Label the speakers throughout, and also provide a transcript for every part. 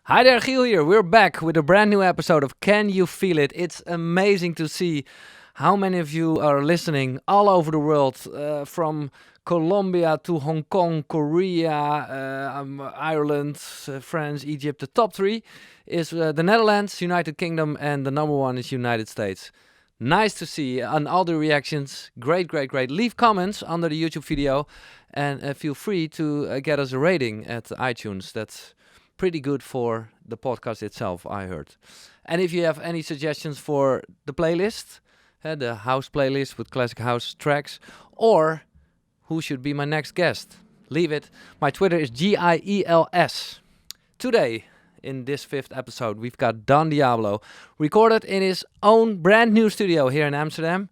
Speaker 1: Hi there, Giel here. We're back with a brand new episode of Can You Feel It? It's amazing to see how many of you are listening all over the world, from Colombia to Hong Kong, Korea, Ireland, France, Egypt. The top three is the Netherlands, United Kingdom, and the number one is United States. Nice to see on all the reactions. Great. Leave comments under the YouTube video and feel free to get us a rating at iTunes. That's pretty good for the podcast itself, I heard. And if you have any suggestions for the playlist, the house playlist with classic house tracks, or who should be my next guest, leave it. My Twitter is GIELS. Today, in this fifth episode, we've got Don Diablo, recorded in his own brand new studio here in Amsterdam.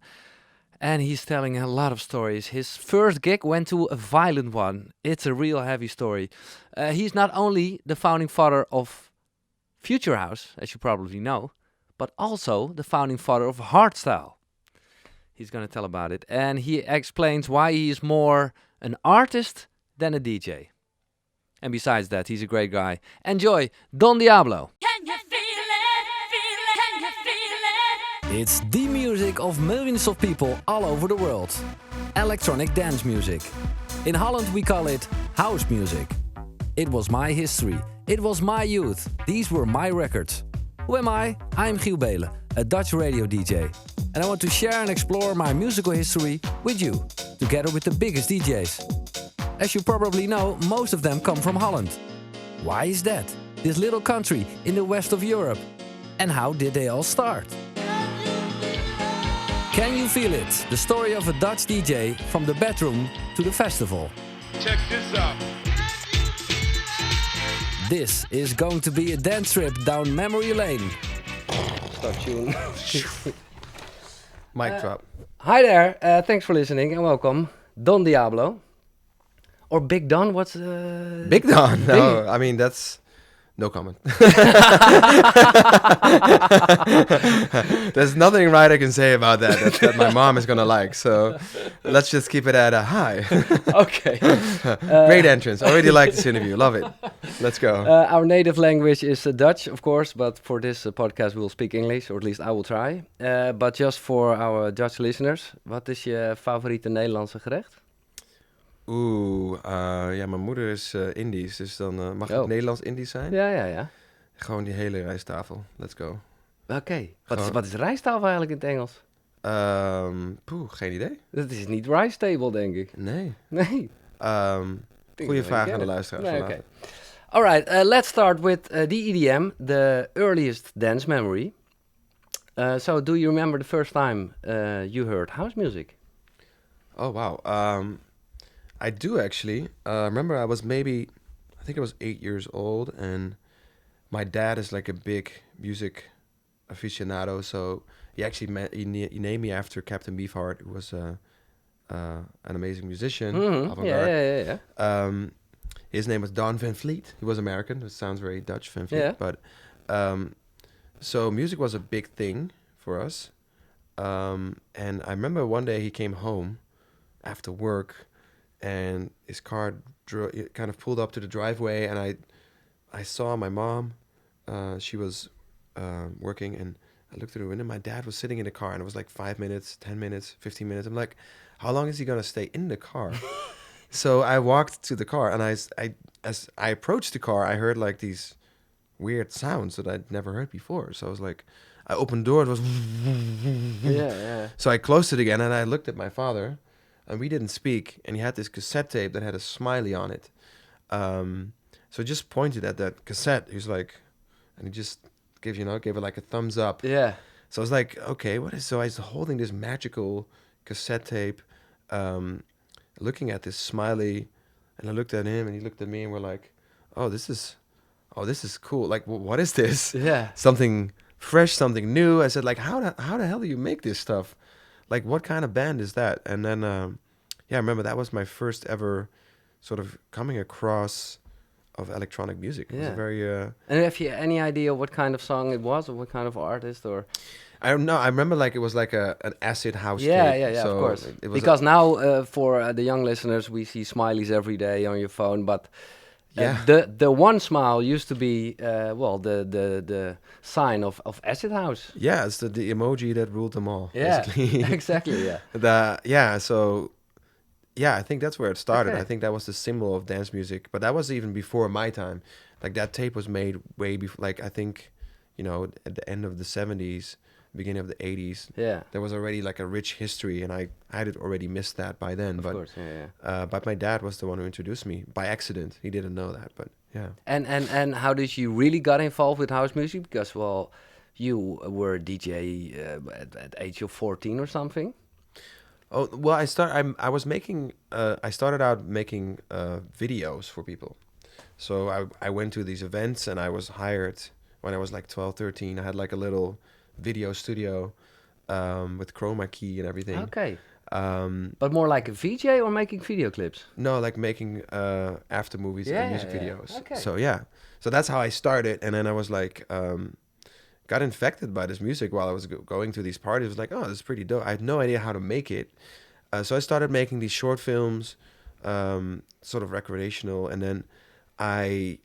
Speaker 1: And he's telling a lot of stories. His first gig went to a violent one. It's a real heavy story. He's not only the founding father of Future House, as you probably know, but also the founding father of hardstyle. He's going to tell about it. And he explains why he is more an artist than a DJ. And besides that, he's a great guy. Enjoy Don Diablo.
Speaker 2: Can you feel it? Feel it? Can you feel it?
Speaker 1: It's the music of millions of people all over the world. Electronic dance music. In Holland we call it house music. It was my history. It was my youth. These were my records. Who am I? I'm Giel Beelen, a Dutch radio DJ. And I want to share and explore my musical history with you, together with the biggest DJs. As you probably know, most of them come from Holland. Why is that? This little country in the west of Europe. And how did they all start? Can you feel it? The story of a Dutch DJ from the bedroom to the festival.
Speaker 3: Check this out.
Speaker 1: This is going to be a dance trip down memory lane.
Speaker 4: Start tune. Mic drop.
Speaker 1: Hi there, thanks for listening and welcome, Don Diablo. Or Big Don, what's...
Speaker 4: Big Don? No, I mean, that's... No comment. There's nothing right I can say about that my mom is gonna like. So let's just keep it at a high.
Speaker 1: Okay.
Speaker 4: Great entrance. Already like this interview. Love it. Let's go.
Speaker 1: Our native language is Dutch, of course, but for this podcast we'll speak English, or at least I will try. But just for our Dutch listeners, wat is je favoriete Nederlandse gerecht?
Speaker 4: Ja, mijn moeder is Indisch, dus dan mag het Nederlands-Indisch zijn.
Speaker 1: Ja.
Speaker 4: Gewoon die hele rijsttafel. Let's go.
Speaker 1: Oké. Wat is rijsttafel eigenlijk in het Engels?
Speaker 4: Geen idee.
Speaker 1: Dat is niet rice table, denk ik.
Speaker 4: Nee.
Speaker 1: Goeie
Speaker 4: vraag aan de luisteraars.
Speaker 1: Nee, okay. All right, let's start with the EDM, the earliest dance memory. So, do you remember the first time you heard house music?
Speaker 4: Oh, wow. I do actually. Remember, I think I was 8 years old, and my dad is like a big music aficionado. So he actually he named me after Captain Beefheart, who was an amazing musician.
Speaker 1: Yeah.
Speaker 4: His name was Don Van Fleet. He was American. It sounds very Dutch, Van Fleet.
Speaker 1: Yeah.
Speaker 4: But so music was a big thing for us. And I remember one day he came home after work, and his car kind of pulled up to the driveway, and I saw my mom. She was working, and I looked through the window. My dad was sitting in the car, and it was like 5 minutes, 10 minutes, 15 minutes. I'm like, how long is he going to stay in the car? So I walked to the car, and as I approached the car, I heard like these weird sounds that I'd never heard before. So I was like, I opened the door, it was...
Speaker 1: Yeah.
Speaker 4: So I closed it again, and I looked at my father, and we didn't speak, and he had this cassette tape that had a smiley on it. So I just pointed at that cassette. He was like, and he just gave it like a thumbs up.
Speaker 1: Yeah.
Speaker 4: So I was like, okay, what is? So I was holding this magical cassette tape, looking at this smiley, and I looked at him, and he looked at me, and we're like, this is cool. Like, what is this?
Speaker 1: Yeah.
Speaker 4: Something fresh, something new. I said, like, how the hell do you make this stuff? Like, what kind of band is that? And then, I remember that was my first ever sort of coming across of electronic music. It was very...
Speaker 1: And have you any idea what kind of song it was, or what kind of artist, or...
Speaker 4: I don't know. I remember like it was like an acid house tape.
Speaker 1: Yeah,
Speaker 4: so
Speaker 1: of course.
Speaker 4: It was
Speaker 1: because now, for the young listeners, we see smileys every day on your phone, but
Speaker 4: Yeah.
Speaker 1: The one smile used to be the sign of acid house.
Speaker 4: Yeah, it's the emoji that ruled them all,
Speaker 1: Yeah,
Speaker 4: basically.
Speaker 1: exactly. Yeah.
Speaker 4: So yeah, I think that's where it started.
Speaker 1: Okay.
Speaker 4: I think that was the symbol of dance music, but that was even before my time. Like that tape was made way before. Like I think, at the end of the '70s, beginning of the '80s,
Speaker 1: Yeah.
Speaker 4: there was already like a rich history, and I had already missed that by then.
Speaker 1: Of
Speaker 4: But
Speaker 1: course. Yeah.
Speaker 4: but my dad was the one who introduced me by accident. He didn't know that, but yeah.
Speaker 1: And how did you really got involved with house music? Because you were a DJ at age of 14 or something.
Speaker 4: Oh well, I was making. I started out making videos for people. So I went to these events and I was hired when I was like 12, 13. I had like a little video studio with chroma key and everything.
Speaker 1: Okay.
Speaker 4: Um,
Speaker 1: But more like a VJ or making video clips?
Speaker 4: no, like making after movies and music
Speaker 1: Yeah.
Speaker 4: videos.
Speaker 1: Okay.
Speaker 4: So yeah, so that's how I started. And then I was like, got infected by this music while I was going to these parties. I was like, oh, this is pretty dope. I had no idea how to make it. So I started making these short films, sort of recreational, and then I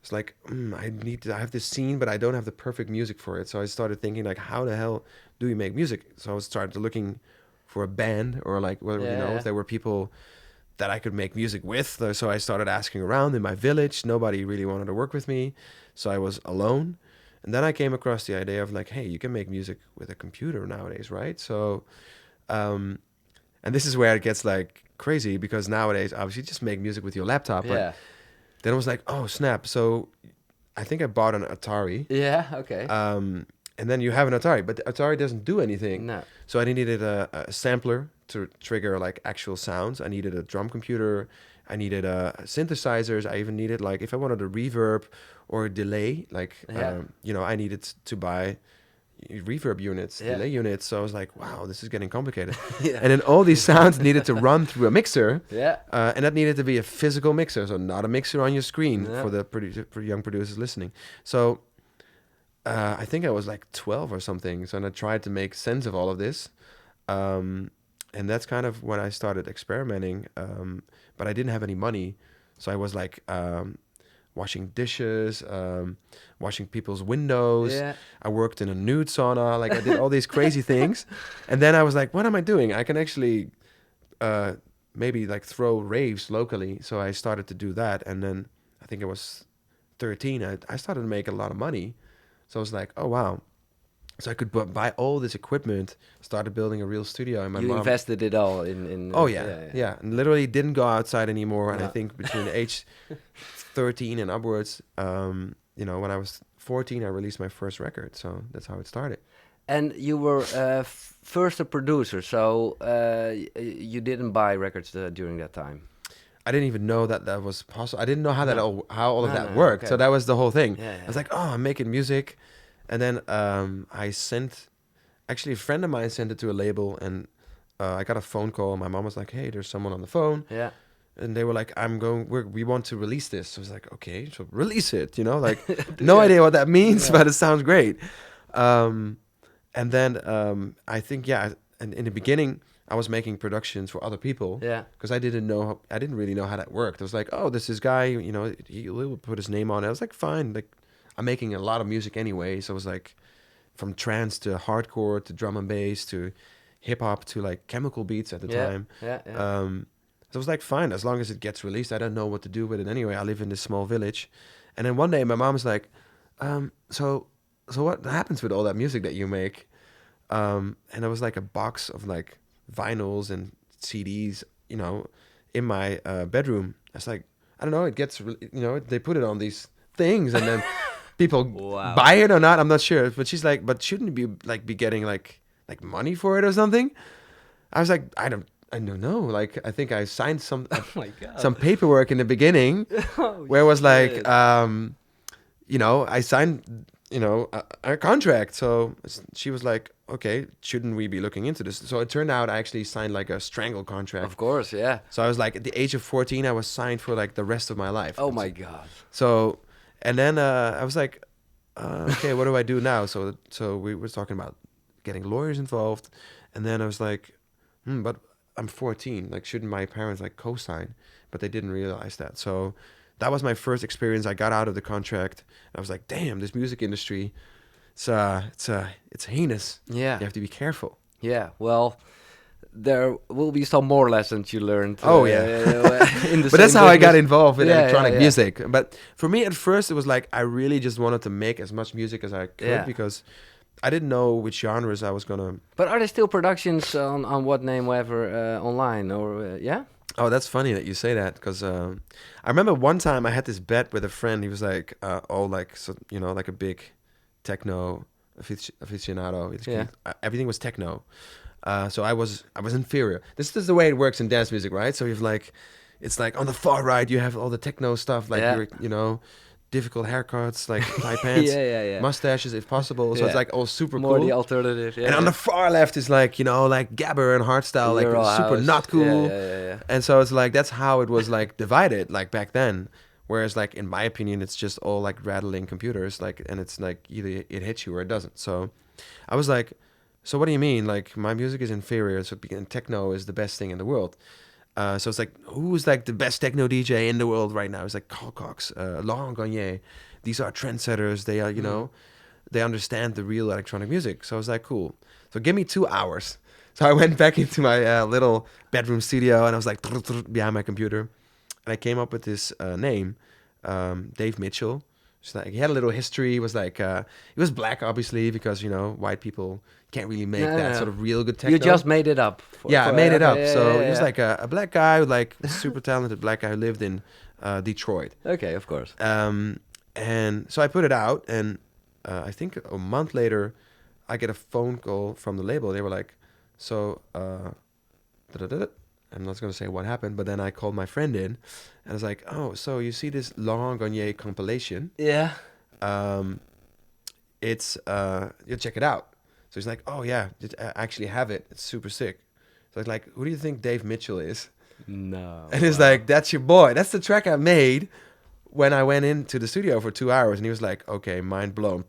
Speaker 4: was like, I have this scene, but I don't have the perfect music for it. So I started thinking like, how the hell do we make music? So I started looking for a band or like, if there were people that I could make music with. So I started asking around in my village. Nobody really wanted to work with me. So I was alone. And then I came across the idea of like, hey, you can make music with a computer nowadays, right? So, and this is where it gets like crazy because nowadays, obviously, you just make music with your laptop. But
Speaker 1: Yeah.
Speaker 4: then I was like, oh, snap. So I think I bought an Atari.
Speaker 1: Yeah. Okay.
Speaker 4: And then you have an Atari, but the Atari doesn't do anything.
Speaker 1: No.
Speaker 4: So I needed a sampler to trigger like actual sounds. I needed a drum computer. I needed synthesizers. I even needed like if I wanted a reverb or a delay, like I needed to buy reverb units, delay units. So I was like, wow, this is getting complicated.
Speaker 1: Yeah.
Speaker 4: And then all these sounds needed to run through a mixer.
Speaker 1: Yeah.
Speaker 4: And that needed to be a physical mixer, so not a mixer on your screen
Speaker 1: Yeah.
Speaker 4: for the young producers listening. So I think I was like 12 or something. So I tried to make sense of all of this. And that's kind of when I started experimenting. But I didn't have any money. So I was like washing dishes, washing people's windows.
Speaker 1: Yeah.
Speaker 4: I worked in a nude sauna. Like I did all these crazy things. And then I was like, what am I doing? I can actually maybe like throw raves locally. So I started to do that. And then I think I was 13. I started to make a lot of money. So I was like, oh, wow. So I could buy all this equipment, started building a real studio. And my
Speaker 1: You
Speaker 4: mom
Speaker 1: invested it all in
Speaker 4: Oh, yeah. And literally didn't go outside anymore. And I
Speaker 1: No.
Speaker 4: think between age 13 and upwards, when I was 14, I released my first record. So that's how it started.
Speaker 1: And you were first a producer, so you didn't buy records during that time.
Speaker 4: I didn't even know that was possible. I didn't know how how all of that
Speaker 1: No,
Speaker 4: worked.
Speaker 1: okay.
Speaker 4: So that was the whole thing.
Speaker 1: Yeah,
Speaker 4: I was like, oh, I'm making music. And then actually a friend of mine sent it to a label, and I got a phone call. My mom was like, hey, there's someone on the phone.
Speaker 1: Yeah.
Speaker 4: And they were like, we want to release this. So I was like, okay, so release it, like no idea what that means, but it sounds great. And then I think, and in the beginning, I was making productions for other people.
Speaker 1: Yeah.
Speaker 4: Because I didn't really know how that worked. I was like, oh, this is guy, he'll put his name on it. I was like, fine. Like, I'm making a lot of music anyway. So it was like from trance to hardcore to drum and bass to hip hop to like chemical beats at the time.
Speaker 1: Yeah.
Speaker 4: So I was like, fine, as long as it gets released. I don't know what to do with it anyway. I live in this small village. And then one day my mom was like, so what happens with all that music that you make? And there was like a box of like vinyls and CDs, in my bedroom. I was like, I don't know, it gets, they put it on these things and then people buy it or not, I'm not sure. But she's like, but shouldn't you be getting like money for it or something? I was like, I don't know. Like, I think I signed some paperwork in the beginning where it was like, I signed, a contract. So she was like, okay, shouldn't we be looking into this? So it turned out I actually signed like a strangle contract.
Speaker 1: Of course, yeah.
Speaker 4: So I was like, at the age of 14, I was signed for like the rest of my life.
Speaker 1: Oh my God.
Speaker 4: So, and then I was like, okay, what do I do now? So we were talking about getting lawyers involved. And then I was like, but I'm 14. Like, shouldn't my parents like co-sign? But they didn't realize that. So that was my first experience. I got out of the contract. I was like, damn, this music industry, it's heinous.
Speaker 1: Yeah.
Speaker 4: You have to be careful.
Speaker 1: Yeah. Well, there will be some more lessons you learned.
Speaker 4: Oh, yeah.
Speaker 1: In the
Speaker 4: But that's
Speaker 1: same
Speaker 4: how I got
Speaker 1: business.
Speaker 4: involved with
Speaker 1: Yeah,
Speaker 4: electronic
Speaker 1: yeah.
Speaker 4: music. But for me, at first, it was like I really just wanted to make as much music as I could
Speaker 1: Yeah.
Speaker 4: because I didn't know which genres I was gonna.
Speaker 1: But are there still productions on what name ever online or yeah?
Speaker 4: Oh, that's funny that you say that because I remember one time I had this bet with a friend. He was like, like a big techno aficionado.
Speaker 1: Yeah.
Speaker 4: Everything was techno. So I was inferior. This is the way it works in dance music, right? So you've like, it's like on the far right you have all the techno stuff, like
Speaker 1: Yeah.
Speaker 4: difficult haircuts, like tight pants,
Speaker 1: yeah.
Speaker 4: mustaches if possible. So
Speaker 1: Yeah.
Speaker 4: it's like all super
Speaker 1: More
Speaker 4: cool.
Speaker 1: the alternative. Yeah.
Speaker 4: And on the far left is like like gabber and hardstyle, like
Speaker 1: Euro
Speaker 4: super
Speaker 1: house.
Speaker 4: not cool.
Speaker 1: Yeah.
Speaker 4: And so it's like that's how it was like divided like back then. Whereas like in my opinion, it's just all like rattling computers, like, and it's like either it hits you or it doesn't. So I was like, so what do you mean? Like my music is inferior, so and techno is the best thing in the world. So it's like, who's like the best techno DJ in the world right now? It's like Carl Cox, Laurent Garnier. These are trendsetters. They are, they understand the real electronic music. So I was like, cool. So give me 2 hours. So I went back into my little bedroom studio and I was like behind my computer. And I came up with this name, Dave Mitchell. So like, he had a little history. He was like, he was black, obviously, because, white people can't really make that sort of real good techno.
Speaker 1: You just made it up.
Speaker 4: I made it up.
Speaker 1: Yeah,
Speaker 4: So
Speaker 1: yeah,
Speaker 4: he was
Speaker 1: yeah.
Speaker 4: like a black guy, like super talented black guy who lived in Detroit.
Speaker 1: Okay, of course.
Speaker 4: And so I put it out, and I think a month later, I get a phone call from the label. They were like, so, I'm not going to say what happened, but then I called my friend in, and I was like, oh, so you see this Laurent Garnier compilation?
Speaker 1: Yeah.
Speaker 4: It's, you check it out. So he's like, oh yeah, I actually have it. It's super sick. So I was like, who do you think Dave Mitchell is?
Speaker 1: No.
Speaker 4: And he's like, that's your boy. That's the track I made when I went into the studio for 2 hours. And he was like, okay, mind blown.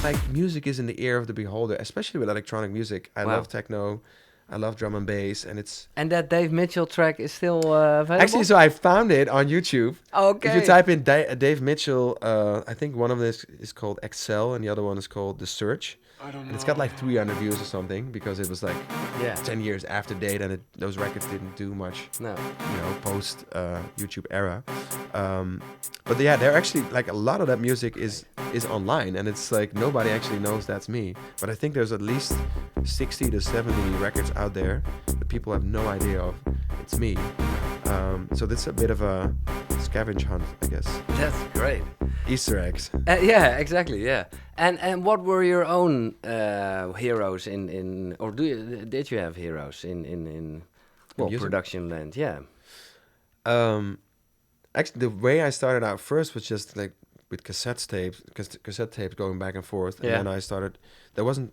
Speaker 4: Like, music is in the ear of the beholder, especially with electronic music. I
Speaker 1: Wow.
Speaker 4: love techno. I love drum and bass. And it's...
Speaker 1: And that Dave Mitchell track is still available?
Speaker 4: Actually, so I found it on YouTube.
Speaker 1: Okay.
Speaker 4: If you type in Dave Mitchell, I think one of this is called Xcell and the other one is called The Search.
Speaker 1: I don't know.
Speaker 4: And it's got like 300 views or something because it was like
Speaker 1: Yeah.
Speaker 4: 10 years after date and those records didn't do much,
Speaker 1: No.
Speaker 4: post YouTube era. But yeah, they're actually like a lot of that music is online and it's like nobody actually knows that's me. But I think there's at least 60 to 70 records out there that people have no idea of. It's me. So that's a bit of a scavenge hunt, I guess.
Speaker 1: That's great.
Speaker 4: Easter eggs.
Speaker 1: Yeah, exactly. Yeah. And what were your own heroes in or did you have heroes in
Speaker 4: music?
Speaker 1: production land? Yeah.
Speaker 4: Actually, the way I started out first was just like with cassette tapes going back and forth. And
Speaker 1: Yeah.
Speaker 4: then I started, there wasn't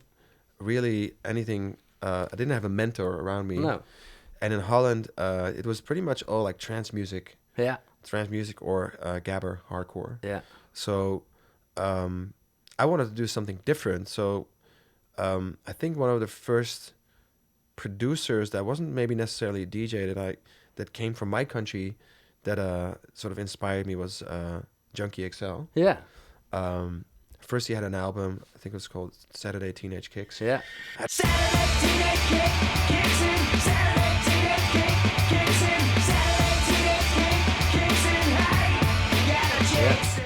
Speaker 4: really anything, I didn't have a mentor around me.
Speaker 1: No.
Speaker 4: And in Holland, it was pretty much all like trance music or gabber, hardcore.
Speaker 1: Yeah.
Speaker 4: So I wanted to do something different. So I think one of the first producers that wasn't maybe necessarily a DJ that came from my country that sort of inspired me was Junkie XL.
Speaker 1: Yeah.
Speaker 4: First he had an album, I think it was called Saturday Teenage Kicks.
Speaker 1: Yeah.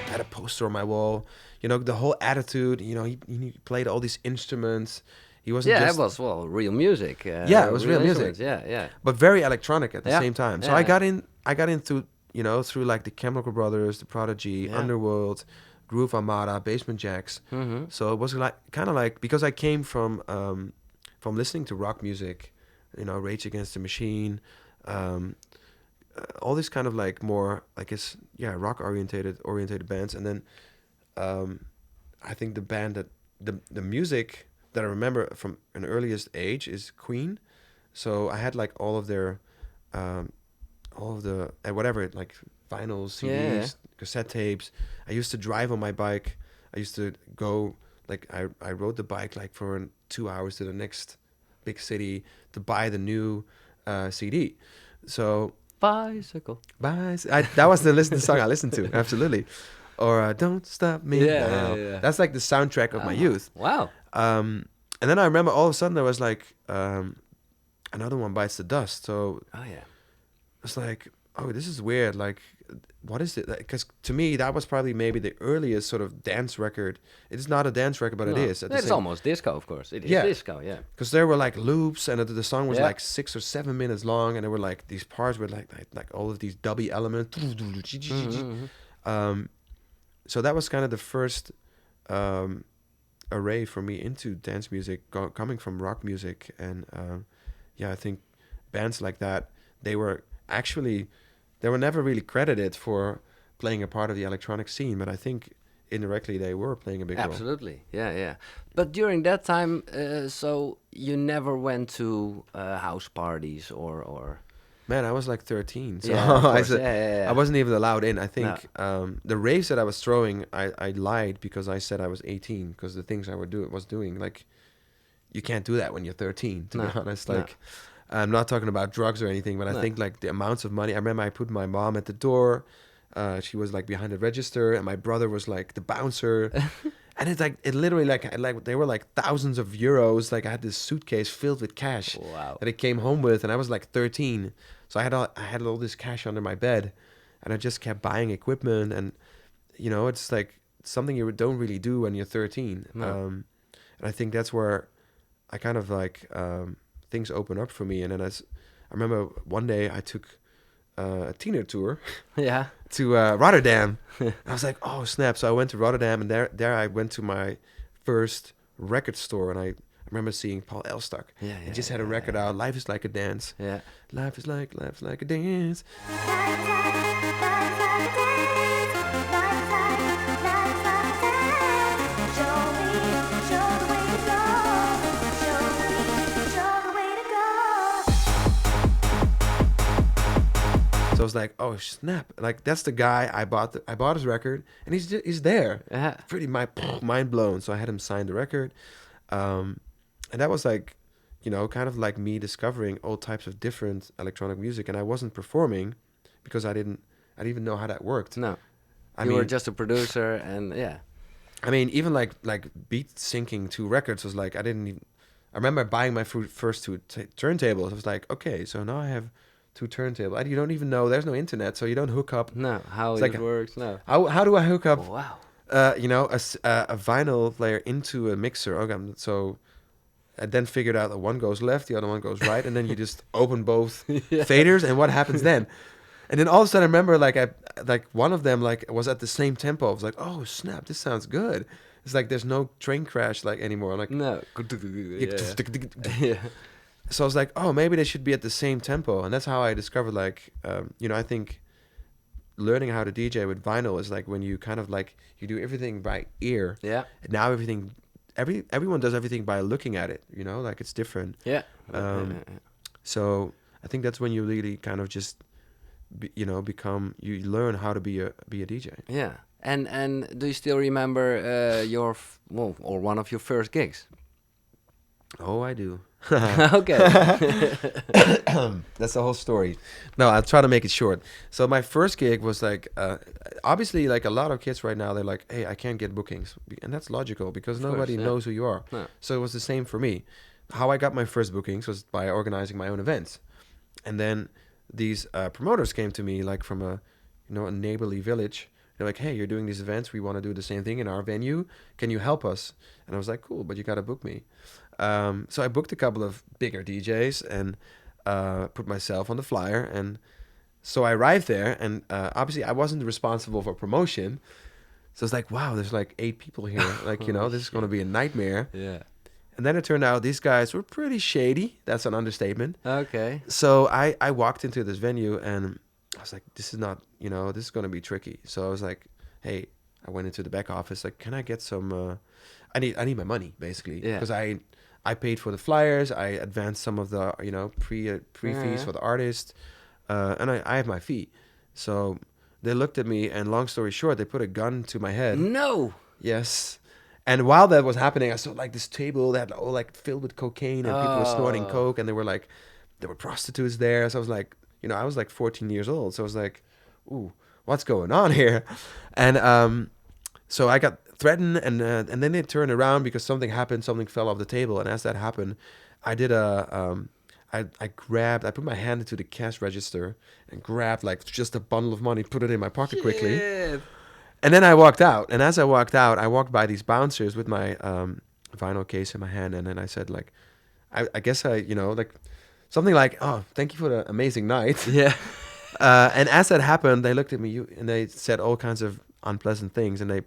Speaker 4: Had a poster on my wall. The whole attitude, he played all these instruments. He wasn't
Speaker 1: Yeah,
Speaker 4: just...
Speaker 1: it was real music.
Speaker 4: Yeah, it was real music.
Speaker 1: instruments. Yeah.
Speaker 4: But very electronic at the
Speaker 1: Yeah.
Speaker 4: same time. So
Speaker 1: Yeah.
Speaker 4: I got into, through like the Chemical Brothers, the Prodigy,
Speaker 1: Yeah.
Speaker 4: Underworld, Groove Armada, Basement Jacks.
Speaker 1: Mm-hmm.
Speaker 4: So it was like kind of like, because I came from listening to rock music, Rage Against the Machine, all this kind of like more like rock orientated bands. And then I think the band that the music that I remember from an earliest age is Queen. So I had like all of their whatever, like vinyls, CDs, cassette tapes. I used to drive on my bike. I used to go, like I rode the bike like for 2 hours to the next big city to buy the new CD. So
Speaker 1: Bicycle.
Speaker 4: that was the song I listened to, absolutely. Or Don't Stop Me Now.
Speaker 1: Yeah.
Speaker 4: That's like the soundtrack of my youth.
Speaker 1: Wow.
Speaker 4: And then I remember all of a sudden there was like another one, Bites the Dust. So
Speaker 1: Oh yeah.
Speaker 4: it's like, oh, this is weird. Like, what is it? Because to me, that was probably maybe the earliest sort of dance record. It's not a dance record, but
Speaker 1: No.
Speaker 4: it is.
Speaker 1: It's almost disco, of course. It is
Speaker 4: Yeah.
Speaker 1: disco, yeah.
Speaker 4: Because there were like loops, and the song was
Speaker 1: Yeah.
Speaker 4: like 6 or 7 minutes long, and there were like these parts with like all of these dubby elements. So that was kind of the first array for me into dance music, coming from rock music. And yeah, I think bands like that, they were never really credited for playing a part of the electronic scene, but I think indirectly they were playing a big role.
Speaker 1: Absolutely, yeah. But during that time, so you never went to house parties or
Speaker 4: Man, I was like 13, so
Speaker 1: Yeah, of course.
Speaker 4: I wasn't even allowed in. I think
Speaker 1: No.
Speaker 4: the raves that I was throwing, I lied because I said I was 18, because the things I was doing, like, you can't do that when you're 13, to be honest.
Speaker 1: No.
Speaker 4: Like, I'm not talking about drugs or anything, but I
Speaker 1: No.
Speaker 4: think like the amounts of money. I remember I put my mom at the door. She was like behind the register, and my brother was like the bouncer. And it's like, it literally like they were like thousands of euros. Like, I had this suitcase filled with cash
Speaker 1: Wow.
Speaker 4: that I came home with, and I was like 13. So I had all this cash under my bed, and I just kept buying equipment. And it's like something you don't really do when you're 13.
Speaker 1: No.
Speaker 4: And I think that's where I kind of like things open up for me. And then I remember one day I took a teener tour
Speaker 1: Yeah.
Speaker 4: to Rotterdam. I was like, oh snap! So I went to Rotterdam, and there I went to my first record store, and I remember seeing Paul Elstak.
Speaker 1: Yeah,
Speaker 4: He just had a record out, "Life is like a dance."
Speaker 1: Yeah.
Speaker 4: Life is like a dance. So I was like, oh snap! Like, that's the guy I bought his record, and he's there.
Speaker 1: Yeah.
Speaker 4: Pretty mind blown. So I had him sign the record, and that was like, kind of like me discovering all types of different electronic music. And I wasn't performing because I didn't even know how that worked.
Speaker 1: No.
Speaker 4: I
Speaker 1: You
Speaker 4: mean,
Speaker 1: were just a producer, and yeah.
Speaker 4: I mean, even like beat syncing two records was like, I remember buying my first two turntables. I was like, okay, so now I have two turntables. You don't even know. There's no internet, so you don't hook up.
Speaker 1: No, how
Speaker 4: It's
Speaker 1: it
Speaker 4: like
Speaker 1: works, no.
Speaker 4: How do I hook up?
Speaker 1: Oh, wow.
Speaker 4: A vinyl player into a mixer. Okay, so I then figured out that one goes left, the other one goes right, and then you just open both faders, and what happens then? And then all of a sudden, I remember like one of them like was at the same tempo. I was like, oh snap, this sounds good. It's like there's no train crash like anymore. Like,
Speaker 1: No. Yeah.
Speaker 4: so I was like, oh, maybe they should be at the same tempo, and that's how I discovered like, I think learning how to DJ with vinyl is like when you kind of like you do everything by ear.
Speaker 1: Yeah.
Speaker 4: And now everyone does everything by looking at it. Like it's different.
Speaker 1: Yeah.
Speaker 4: So I think that's when you really kind of just, you learn how to be a DJ.
Speaker 1: Yeah. And do you still remember or one of your first gigs?
Speaker 4: Oh, I do.
Speaker 1: Okay.
Speaker 4: That's the whole story. No, I'll try to make it short. So my first gig was like, obviously, like a lot of kids right now, they're like, hey, I can't get bookings. And that's logical because nobody knows who you are.
Speaker 1: No.
Speaker 4: So it was the same for me. How I got my first bookings was by organizing my own events. And then these promoters came to me like from a neighborly village. They're like, hey, you're doing these events. We want to do the same thing in our venue. Can you help us? And I was like, cool, but you got to book me. So I booked a couple of bigger DJs and put myself on the flyer. And so I arrived there, and obviously I wasn't responsible for promotion. So it's like, wow, there's like 8 people here. Like, this is going to be a nightmare.
Speaker 1: Yeah.
Speaker 4: And then it turned out these guys were pretty shady. That's an understatement.
Speaker 1: Okay.
Speaker 4: So I walked into this venue, and I was like, this is not, this is going to be tricky. So I was like, hey, I went into the back office. Like, can I get some, I need my money, basically.
Speaker 1: Yeah.
Speaker 4: Because I paid for the flyers. I advanced some of the, pre fees for the artist. And I have my fee. So they looked at me, and long story short, they put a gun to my head.
Speaker 1: No.
Speaker 4: Yes. And while that was happening, I saw like this table that all like filled with cocaine and people were snorting coke, and there were prostitutes there. So I was like, I was like 14 years old. So I was like, ooh, what's going on here? And so I got threatened, and then they turned around because something happened. Something fell off the table, and as that happened, I did I put my hand into the cash register and grabbed like just a bundle of money, put it in my pocket quickly. And then I walked out. And as I walked out, I walked by these bouncers with my vinyl case in my hand. And then I said, like, I guess like something like, oh, thank you for the amazing night.
Speaker 1: Yeah.
Speaker 4: And as that happened, they looked at me and they said all kinds of unpleasant things. And they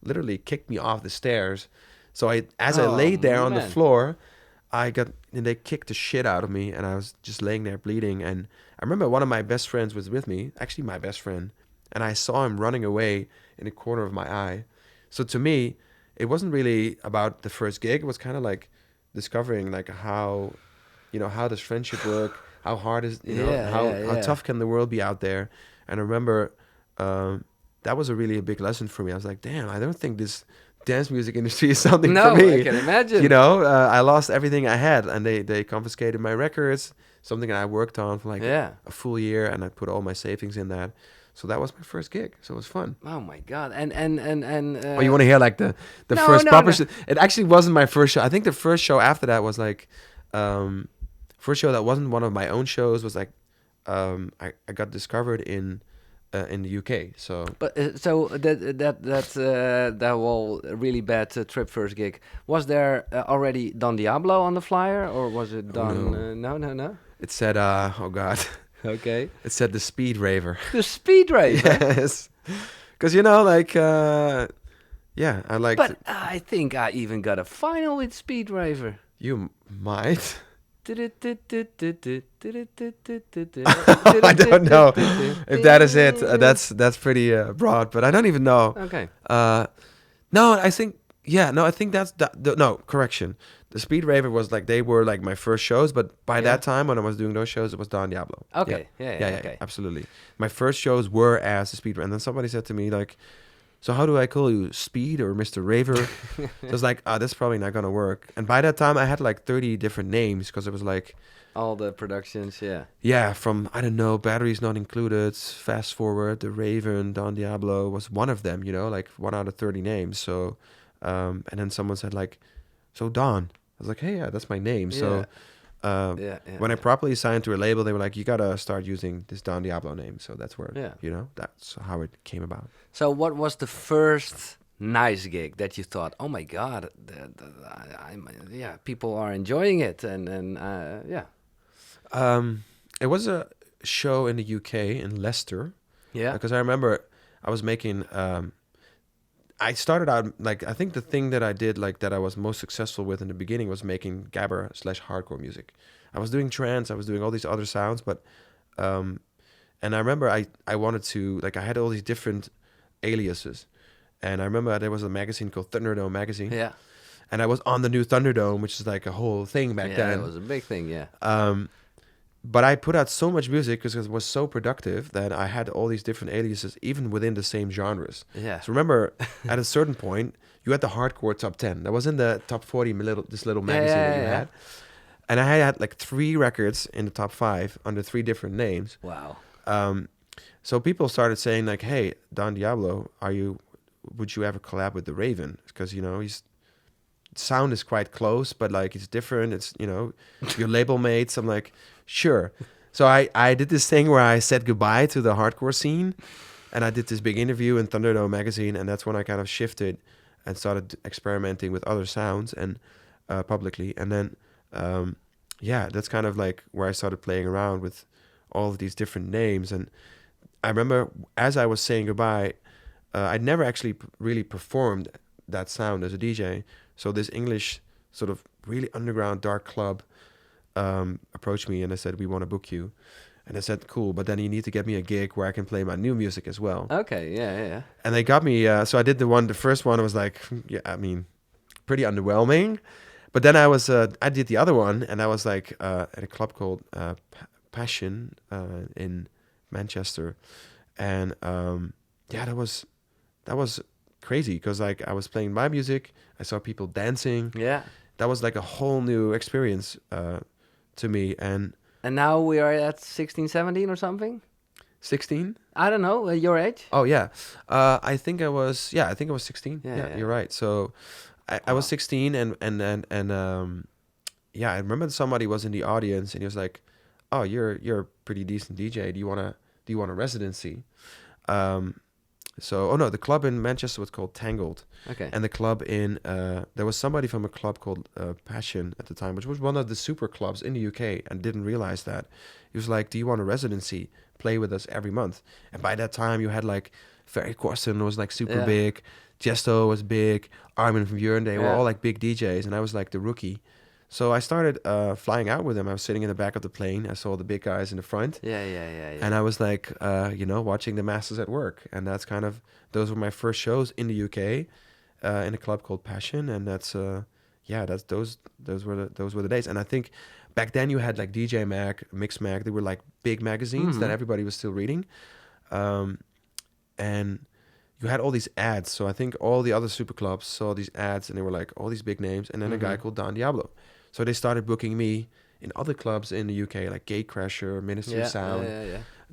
Speaker 4: literally kicked me off the stairs. So I laid there on the floor, they kicked the shit out of me. And I was just laying there bleeding. And I remember one of my best friends was with me, actually my best friend. And I saw him running away in the corner of my eye. So to me, it wasn't really about the first gig. It was kind of like discovering like how does friendship work? How hard is, how tough can the world be out there? And I remember that was a big lesson for me. I was like, damn, I don't think this dance music industry is something for me.
Speaker 1: No, I can imagine.
Speaker 4: I lost everything I had, and they confiscated my records, something that I worked on for like a full year, and I put all my savings in that. So that was my first gig. So it was fun.
Speaker 1: Oh my god! And
Speaker 4: oh, you want to hear like the first proper? No. It actually wasn't my first show. I think the first show after that was like, first show that wasn't one of my own shows was like, I got discovered in the UK. So,
Speaker 1: but so that whole really bad trip first gig, was there already Don Diablo on the flyer, or was it done? No.
Speaker 4: It said, oh god.
Speaker 1: Okay.
Speaker 4: It said the Speed Raver.
Speaker 1: The Speed Raver?
Speaker 4: Yes. Because, like, I like...
Speaker 1: But I think I even got a final with Speed Raver.
Speaker 4: You might.
Speaker 1: I
Speaker 4: don't know if that is it. That's pretty broad, but I don't even know.
Speaker 1: Okay.
Speaker 4: No, I think... Yeah, no, I think that's... correction. The Speed Raver was like, they were like my first shows, but by that time when I was doing those shows, it was Don Diablo.
Speaker 1: Okay, yeah,
Speaker 4: okay. Absolutely. My first shows were as the Speed Raver. And then somebody said to me, like, so how do I call you, Speed or Mr. Raver? So I was like, that's probably not going to work. And by that time, I had like 30 different names because it was like...
Speaker 1: all the productions, yeah.
Speaker 4: Yeah, from, I don't know, Batteries Not Included, Fast Forward, The Raven, Don Diablo was one of them, like 1 out of 30 names. So, and then someone said like, so Don. I was like, hey, that's my name. So when I properly signed to a label, they were like, you got to start using this Don Diablo name. So that's where, that's how it came about.
Speaker 1: So what was the first nice gig that you thought, oh my God, people are enjoying it.
Speaker 4: It was a show in the UK in Leicester.
Speaker 1: Yeah.
Speaker 4: Because I remember I was making... I started out, like, I think the thing that I did, like, that I was most successful with in the beginning was making gabber/hardcore music. I was doing trance, I was doing all these other sounds, but, and I remember I wanted to, like, I had all these different aliases. And I remember there was a magazine called Thunderdome magazine.
Speaker 1: Yeah.
Speaker 4: And I was on the new Thunderdome, which is like a whole thing back then.
Speaker 1: Yeah, it was a big thing, yeah.
Speaker 4: But I put out so much music because it was so productive that I had all these different aliases, even within the same genres.
Speaker 1: Yeah.
Speaker 4: So remember, at a certain point, you had the hardcore top 10. That was in the top 40, this little magazine that you had. And I had like 3 records in the top 5 under 3 different names.
Speaker 1: Wow.
Speaker 4: So people started saying like, hey, Don Diablo, would you ever collab with the Raven? Because, he's... sound is quite close, but like it's different. It's, your label mates. I'm like, sure. So I did this thing where I said goodbye to the hardcore scene, and I did this big interview in Thunderdome magazine, and that's when I kind of shifted and started experimenting with other sounds and publicly. And then that's kind of like where I started playing around with all of these different names. And I remember as I was saying goodbye, I'd never actually really performed that sound as a DJ. So this English sort of really underground dark club approached me and they said, we want to book you. And I said, cool, but then you need to get me a gig where I can play my new music as well.
Speaker 1: Okay, yeah.
Speaker 4: And they got me, so I did the first one was like, pretty underwhelming. But then I did the other one, and I was like at a club called Passion in Manchester. And that was crazy because like I was playing my music, I saw people dancing.
Speaker 1: Yeah.
Speaker 4: That was like a whole new experience to me. And
Speaker 1: And now we are at 16, 17 or something?
Speaker 4: 16?
Speaker 1: I don't know, your age?
Speaker 4: Oh yeah, I think I was 16. Yeah, you're right. So I was 16, and yeah, I remember somebody was in the audience, and he was like, "Oh, you're a pretty decent DJ. Do you want a residency?" So, oh no, the club in Manchester was called Tangled,
Speaker 1: Okay.
Speaker 4: and the club in there was somebody from a club called Passion at the time, which was one of the super clubs in the UK, and didn't realize that. He was like, "Do you want a residency? Play with us every month." And by that time, you had like Ferry Corsten was like super big, Jezelluf was big, Armin from Buuren, they were all like big DJs, and I was like the rookie. So I started flying out with them. I was sitting in the back of the plane. I saw the big guys in the front.
Speaker 1: Yeah.
Speaker 4: And I was like, watching the masters at work. And that's those were my first shows in the UK in a club called Passion. And those were the days. And I think back then you had like DJ Mag, Mix Mag. They were like big magazines that everybody was still reading. And you had all these ads. So I think all the other super clubs saw these ads and they were like all these big names. And then a guy called Don Diablo. So they started booking me in other clubs in the UK, like Gatecrasher, Ministry of Sound,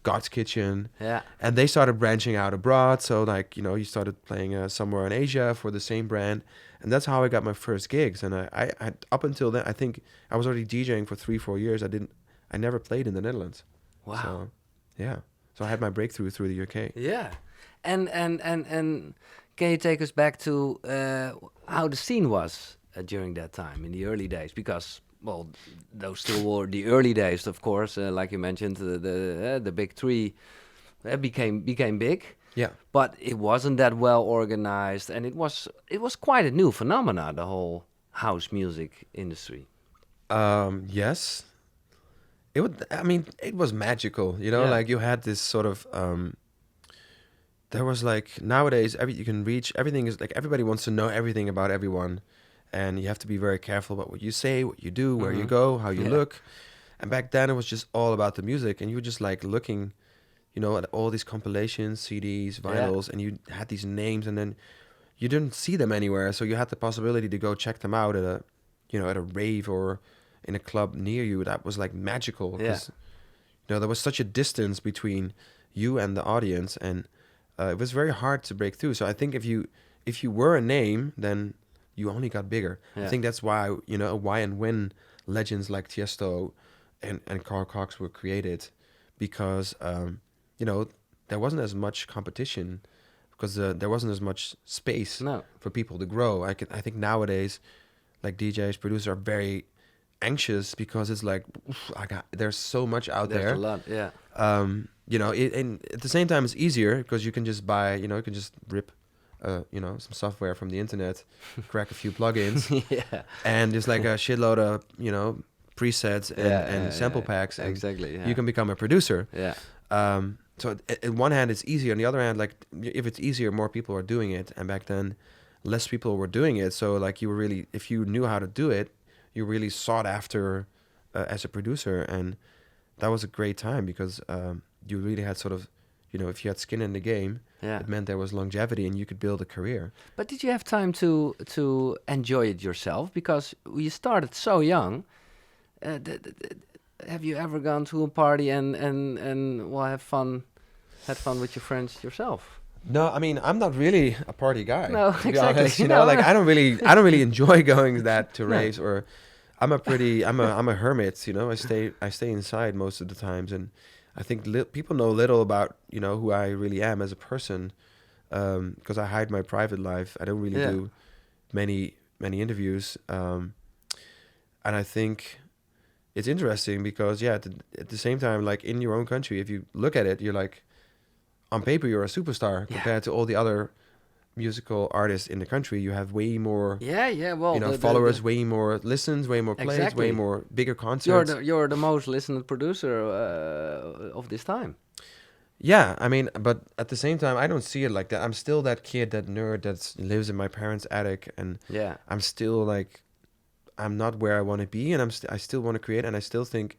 Speaker 4: God's Kitchen.
Speaker 1: Yeah.
Speaker 4: And they started branching out abroad. So like, you started playing somewhere in Asia for the same brand. And that's how I got my first gigs. And I up until then, I think I was already DJing for 3-4 years. I never played in the Netherlands.
Speaker 1: Wow.
Speaker 4: So, yeah. So I had my breakthrough through the UK.
Speaker 1: Yeah. And can you take us back to how the scene was during that time in the early days? Because, well, those still were the early days, of course. Like you mentioned, the big three became big.
Speaker 4: Yeah.
Speaker 1: But it wasn't that well organized, and it was quite a new phenomena, the whole house music industry.
Speaker 4: Yes. It was magical, like you had this sort of, there was like, nowadays, you can reach, everything is like, everybody wants to know everything about everyone. And you have to be very careful about what you say, what you do, where you go, how you look. And back then it was just all about the music. And you were just like looking, at all these compilations, CDs, vinyls, and you had these names and then you didn't see them anywhere. So you had the possibility to go check them out at a rave or in a club near you. That was like magical.
Speaker 1: Yeah.
Speaker 4: There was such a distance between you and the audience, and it was very hard to break through. So I think if you were a name, then you only got bigger.
Speaker 1: Yeah.
Speaker 4: I think that's why, why and when legends like Tiesto and Carl Cox were created, because, there wasn't as much competition, because there wasn't as much space for people to grow. I think nowadays, like DJs, producers are very anxious because it's like, there's so much out there.
Speaker 1: There's a lot, yeah.
Speaker 4: And at the same time, it's easier because you can just buy, you can just rip some software from the internet, crack a few plugins, and there's like a shitload of presets and sample packs, and
Speaker 1: exactly. Yeah.
Speaker 4: you can become a producer.
Speaker 1: Yeah.
Speaker 4: So on one hand, it's easier. On the other hand, like if it's easier, more people are doing it, and back then, less people were doing it. So like you were really, if you knew how to do it, you really sought after as a producer, and that was a great time because you really had sort of, if you had skin in the game.
Speaker 1: Yeah.
Speaker 4: It meant there was longevity and you could build a career.
Speaker 1: But did you have time to enjoy it yourself? Because you started so young. Have you ever gone to a party and had fun with your friends yourself?
Speaker 4: No, I'm not really a party guy.
Speaker 1: No,
Speaker 4: to be
Speaker 1: exactly.
Speaker 4: honest. I don't really enjoy going to raves, or I'm a hermit. I stay inside most of the times, and I think people know little about who I really am as a person, because I hide my private life. I don't really do many interviews, and I think it's interesting because at the same time, like in your own country, if you look at it, you're like, on paper you're a superstar compared to all the other musical artists in the country. You have way more followers, way more listens, way more plays, way more bigger concerts.
Speaker 1: You're the most listened producer of this time.
Speaker 4: Yeah, but at the same time, I don't see it like that. I'm still that kid, that nerd that lives in my parents' attic, and I'm still like, I'm not where I want to be, and I still want to create, and I still think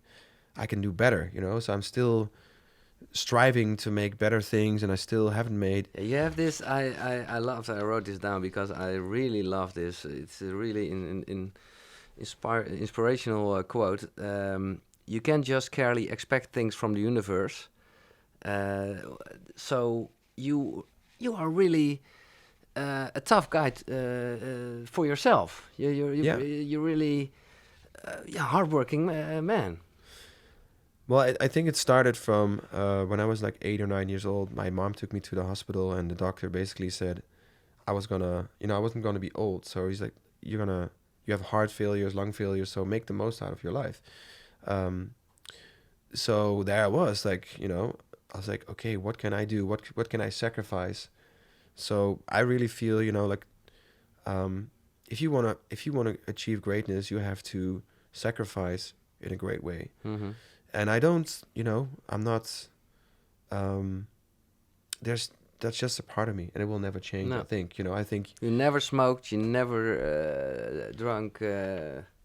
Speaker 4: I can do better, So I'm still striving to make better things, and I still haven't made.
Speaker 1: You have this. I love. I wrote this down because I really love this. It's a really inspirational quote. You can't just carefully expect things from the universe. So you are really a tough guy for yourself. You're really hardworking man.
Speaker 4: Well, I think it started from when I was like 8 or 9 years old. My mom took me to the hospital, and the doctor basically said I wasn't gonna be old. So he's like, you have heart failures, lung failures, so make the most out of your life. So there I was, like, I was like, okay, what can I do? What can I sacrifice? So I really feel, like, if you wanna achieve greatness, you have to sacrifice in a great way.
Speaker 1: Mm-hmm.
Speaker 4: And I don't, I'm not. That's just a part of me, and it will never change.
Speaker 1: No.
Speaker 4: I think, I think
Speaker 1: You never smoked. You never drunk.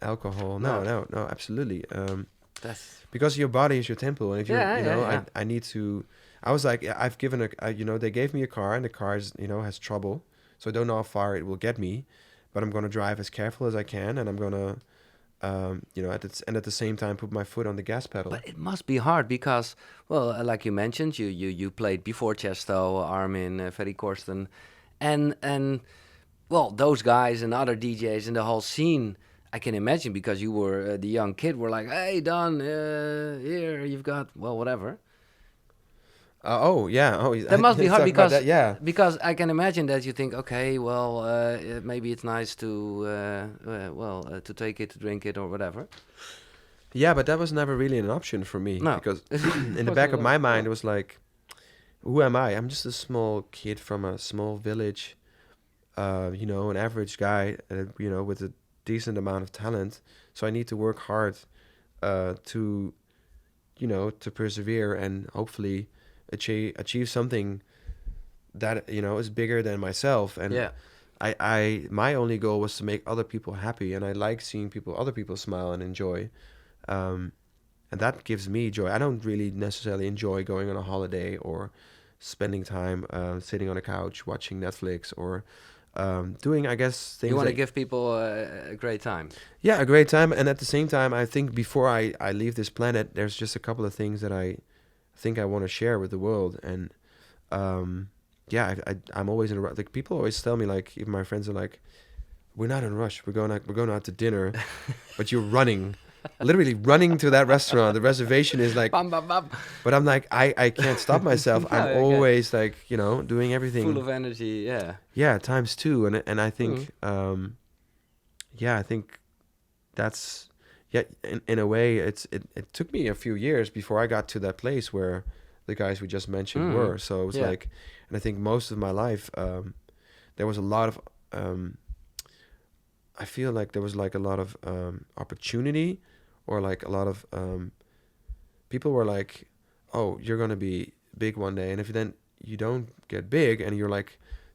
Speaker 4: alcohol.
Speaker 1: No.
Speaker 4: No, absolutely.
Speaker 1: That's
Speaker 4: Because your body is your temple, and if
Speaker 1: Yeah.
Speaker 4: I need to. I was like, I've given they gave me a car, and the car is, has trouble, so I don't know how far it will get me, but I'm gonna drive as careful as I can, and I'm gonna, at the same time put my foot on the gas pedal.
Speaker 1: But it must be hard because, well, like you mentioned, you played before Chesto, Armin, Ferry, Corsten, and well, those guys and other DJs and the whole scene. I can imagine because you were the young kid. Were like, hey, Don, here you've got whatever.
Speaker 4: Oh yeah. Oh,
Speaker 1: That must be hard
Speaker 4: talk about
Speaker 1: because
Speaker 4: that, yeah.
Speaker 1: because I can imagine that you think, okay, well, maybe it's nice to to take it, to drink it, or whatever.
Speaker 4: Yeah, but that was never really an option for me.
Speaker 1: No.
Speaker 4: Because in the back of my mind, it was like, who am I? I'm just a small kid from a small village, an average guy, with a decent amount of talent. So I need to work hard to persevere and hopefully achieve something that, is bigger than myself. And
Speaker 1: Yeah.
Speaker 4: my only goal was to make other people happy, and I like seeing other people smile and enjoy. And that gives me joy. I don't really necessarily enjoy going on a holiday or spending time sitting on a couch watching Netflix or doing, I guess, things.
Speaker 1: You want to
Speaker 4: that-
Speaker 1: give people a great time.
Speaker 4: Yeah, a great time. And at the same time, I think before I leave this planet, there's just a couple of things that I think I want to share with the world. And I'm always in a rush. Like, people always tell me, like, even my friends are like, we're not in a rush. We're going out to dinner, but you're running. Literally running to that restaurant. The reservation is like,
Speaker 1: Bam, bam, bam.
Speaker 4: but I'm like, I can't stop myself.
Speaker 1: No,
Speaker 4: I'm
Speaker 1: you
Speaker 4: always like, doing everything.
Speaker 1: Full of energy, yeah.
Speaker 4: Yeah, times two. And I think, I think that's, in a way, it took me a few years before I got to that place where the guys we just mentioned were. So it was like, and I think most of my life, there was a lot of, I feel like there was like a lot of opportunity, or like a lot of people were like, oh, you're going to be big one day. And if then you don't get big and you're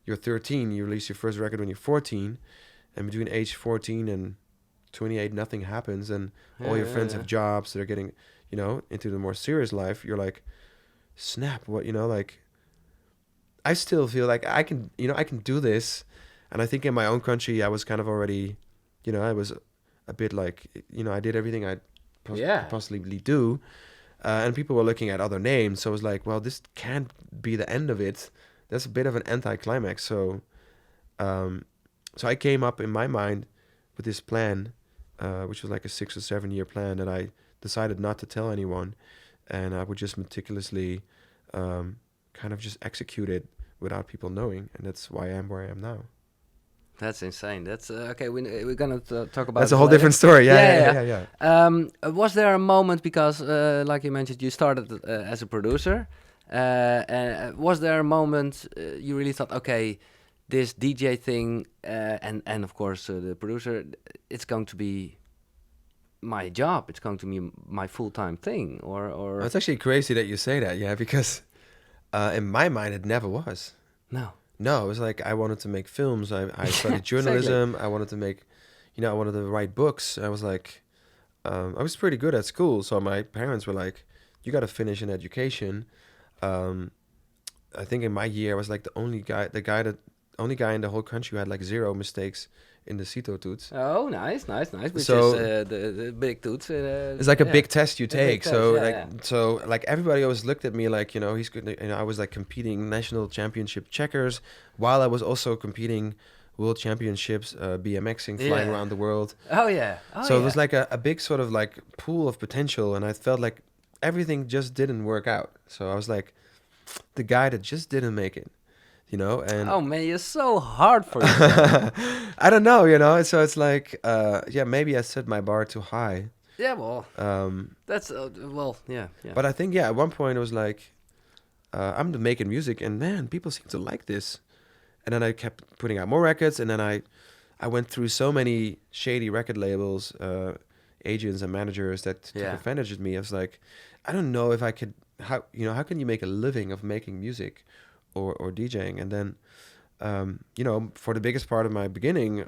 Speaker 4: 13, you release your first record when you're 14, and between age 14 and 28, nothing happens. And all your friends have jobs that are getting, into the more serious life. You're like, snap, what, like, I still feel like I can do this. And I think in my own country, I was kind of already, I was a bit like, I did everything I possibly do. And people were looking at other names. So I was like, well, this can't be the end of it. That's a bit of an anticlimax. So I came up in my mind with this plan, which was like a 6 or 7 year plan that I decided not to tell anyone. And I would just meticulously kind of just execute it without people knowing. And that's why I am where I am now.
Speaker 1: That's insane. That's okay. We're gonna talk about.
Speaker 4: That's
Speaker 1: it
Speaker 4: a whole
Speaker 1: later.
Speaker 4: different story. Yeah.
Speaker 1: Was there a moment because, like you mentioned, you started as a producer? And was there a moment you really thought, okay, this DJ thing, and of course the producer, it's going to be my job. It's going to be my full-time thing, or
Speaker 4: It's actually crazy that you say that. Yeah, because in my mind it never was. No, it was like I wanted to make films. I studied journalism.
Speaker 1: Exactly.
Speaker 4: I wanted to make, I wanted to write books. I was like, I was pretty good at school. So my parents were like, you got to finish an education. I think in my year I was like the only guy in the whole country who had like 0 mistakes in the CITO toets.
Speaker 1: Oh, nice. Which
Speaker 4: So-
Speaker 1: is the big toets.
Speaker 4: It's like a big test you
Speaker 1: big
Speaker 4: take.
Speaker 1: test,
Speaker 4: So
Speaker 1: yeah,
Speaker 4: like
Speaker 1: yeah.
Speaker 4: so like everybody always looked at me like, he's good. I was like competing national championship checkers while I was also competing world championships, BMXing, flying
Speaker 1: Yeah.
Speaker 4: around the world.
Speaker 1: Oh yeah.
Speaker 4: So it was like a big sort of like pool of potential, and I felt like everything just didn't work out. So I was like the guy that just didn't make it, and
Speaker 1: Oh man, you're so hard for yourself.
Speaker 4: I don't know, so it's like, maybe I set my bar too high.
Speaker 1: Yeah, well,
Speaker 4: Um,
Speaker 1: that's yeah.
Speaker 4: but I think, at one point it was like, I'm making music and man, people seem to like this. And then I kept putting out more records, and then I went through so many shady record labels, agents and managers that took
Speaker 1: Yeah.
Speaker 4: advantage of me. I was like, I don't know if I could, how can you make a living of making music or DJing? And then, for the biggest part of my beginning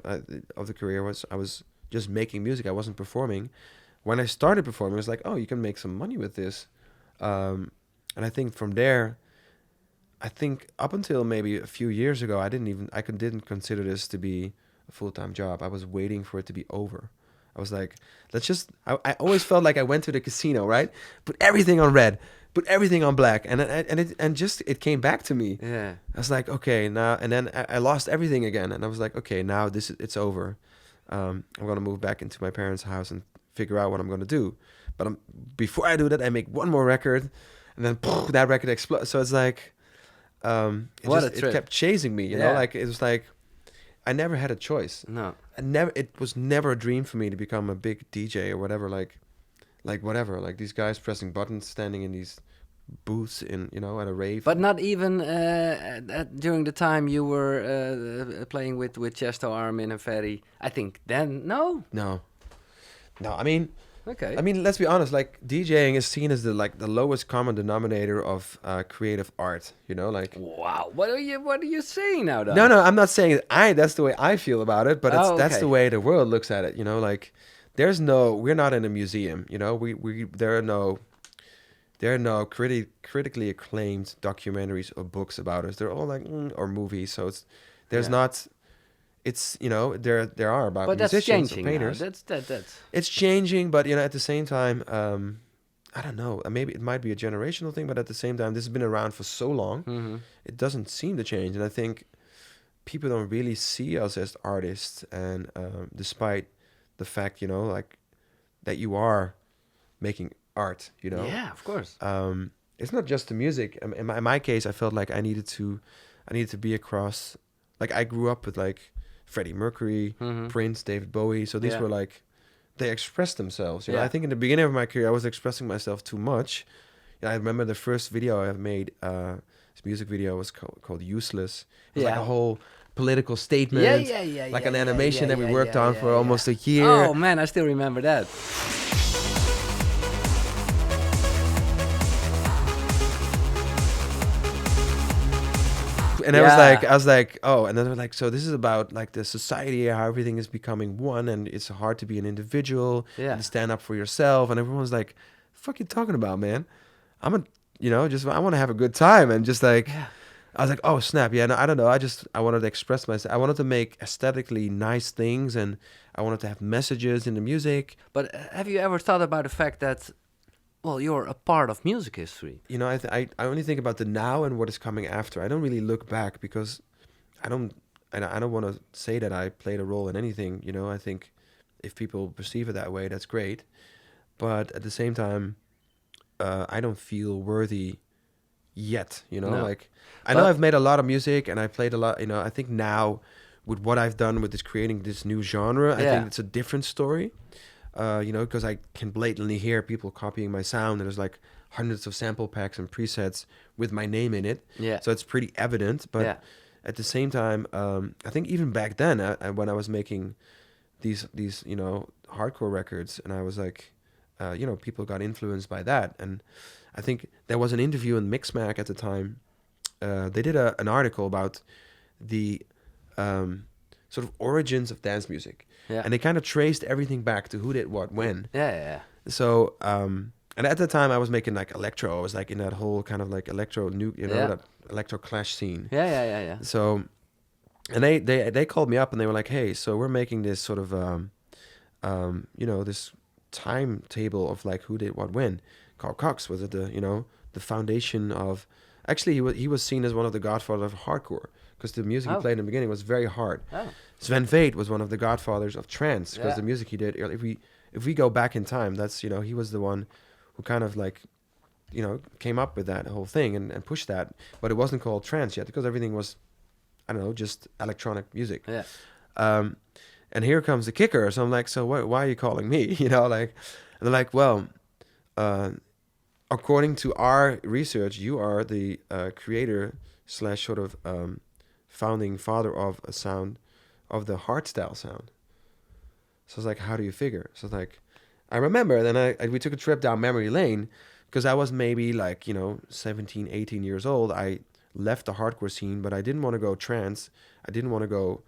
Speaker 4: of the career I was just making music. I wasn't performing. When I started performing, it was like, oh, you can make some money with this. And I think from there, up until maybe a few years ago, I didn't consider this to be a full-time job. I was waiting for it to be over. I was like, I always felt like I went to the casino, right? Put everything on red, put everything on black, and it came back to me.
Speaker 1: Yeah.
Speaker 4: I was like, okay, now, and then I lost everything again, and I was like, okay, now it's over. I'm gonna move back into my parents' house and figure out what I'm gonna do. But before I do that, I make one more record, and then that record explodes. So it's like, it kept chasing me,
Speaker 1: Yeah.
Speaker 4: like it was like I never had a choice.
Speaker 1: No.
Speaker 4: It was never a dream for me to become a big DJ or whatever, like whatever, like these guys pressing buttons, standing in these booths at a rave.
Speaker 1: But not even during the time you were playing with Chesto, Armin, and Ferry. I think then no.
Speaker 4: No.
Speaker 1: Okay.
Speaker 4: I mean, let's be honest. Like DJing is seen as the lowest common denominator of creative art. Like.
Speaker 1: Wow. What are you saying now, though?
Speaker 4: No, I'm not saying that's the way I feel about it, but that's
Speaker 1: okay.
Speaker 4: the way the world looks at it. Like we're not in a museum. There are no critically acclaimed documentaries or books about us. They're all like or movies. So there are about
Speaker 1: But that's
Speaker 4: musicians
Speaker 1: changing
Speaker 4: or painters.
Speaker 1: now. That's.
Speaker 4: It's changing, but at the same time, I don't know. Maybe it might be a generational thing, but at the same time, this has been around for so long,
Speaker 1: Mm-hmm.
Speaker 4: it doesn't seem to change. And I think people don't really see us as artists, and despite the fact, like that you are making art,
Speaker 1: Yeah, of course.
Speaker 4: it's not just the music. In my case, I felt like I needed to be across. Like I grew up with like Freddie Mercury,
Speaker 1: Mhm.
Speaker 4: Prince, David Bowie. So these
Speaker 1: Yeah.
Speaker 4: were like, they expressed themselves.
Speaker 1: Yeah.
Speaker 4: I think in the beginning of my career, I was expressing myself too much. I remember the first video I made, this music video was called Useless. It was like
Speaker 1: Yeah.
Speaker 4: a whole political statement. Like an animation that we worked on for almost a year.
Speaker 1: Oh man, I still remember that.
Speaker 4: And I was like, oh, and then they're like, so this is about like the society, how everything is becoming one, and it's hard to be an individual
Speaker 1: Yeah.
Speaker 4: and stand up for yourself. And everyone was like, the fuck you talking about, man? I want to have a good time. And just like, I was like, oh snap, yeah, no, I don't know. I wanted to express myself. I wanted to make aesthetically nice things, and I wanted to have messages in the music.
Speaker 1: But have you ever thought about the fact that, well, you're a part of music history?
Speaker 4: I only think about the now and what is coming after. I don't really look back because I don't want to say that I played a role in anything. I think if people perceive it that way, that's great. But at the same time, I don't feel worthy yet.
Speaker 1: No.
Speaker 4: Like I know I've made a lot of music and I played a lot. I think now with what I've done with this creating this new genre, I think it's a different story. Because I can blatantly hear people copying my sound, and there's like hundreds of sample packs and presets with my name in it.
Speaker 1: Yeah.
Speaker 4: So it's pretty evident. But at the same time, I think even back then, when I was making these hardcore records, and I was like, people got influenced by that. And I think there was an interview in Mixmag at the time. They did an article about the sort of origins of dance music.
Speaker 1: Yeah.
Speaker 4: And they kind of traced everything back to who did what when.
Speaker 1: Yeah.
Speaker 4: So, and And at the time, I was making like electro. I was like in that whole kind of like electro new,
Speaker 1: Yeah.
Speaker 4: that electro clash scene.
Speaker 1: Yeah.
Speaker 4: So, and they called me up and they were like, hey, so we're making this sort of this timetable of like who did what when. Carl Cox was at the foundation of. Actually, he was seen as one of the godfathers of hardcore because the music he played in the beginning was very hard.
Speaker 1: Oh.
Speaker 4: Sven Väth was one of the godfathers of trance because
Speaker 1: Yeah.
Speaker 4: the music he did. If we go back in time, that's he was the one who kind of like came up with that whole thing and pushed that. But it wasn't called trance yet because everything was, I don't know, just electronic music.
Speaker 1: Yeah.
Speaker 4: And here comes the kicker. So I'm like, so why are you calling me? And they're like, well, according to our research, you are the creator / sort of founding father of a sound, of the hardstyle sound. So I was like, how do you figure? So it's like, I remember then we took a trip down memory lane because I was maybe like, 17, 18 years old. I left the hardcore scene, but I didn't want to go trance. I didn't want to go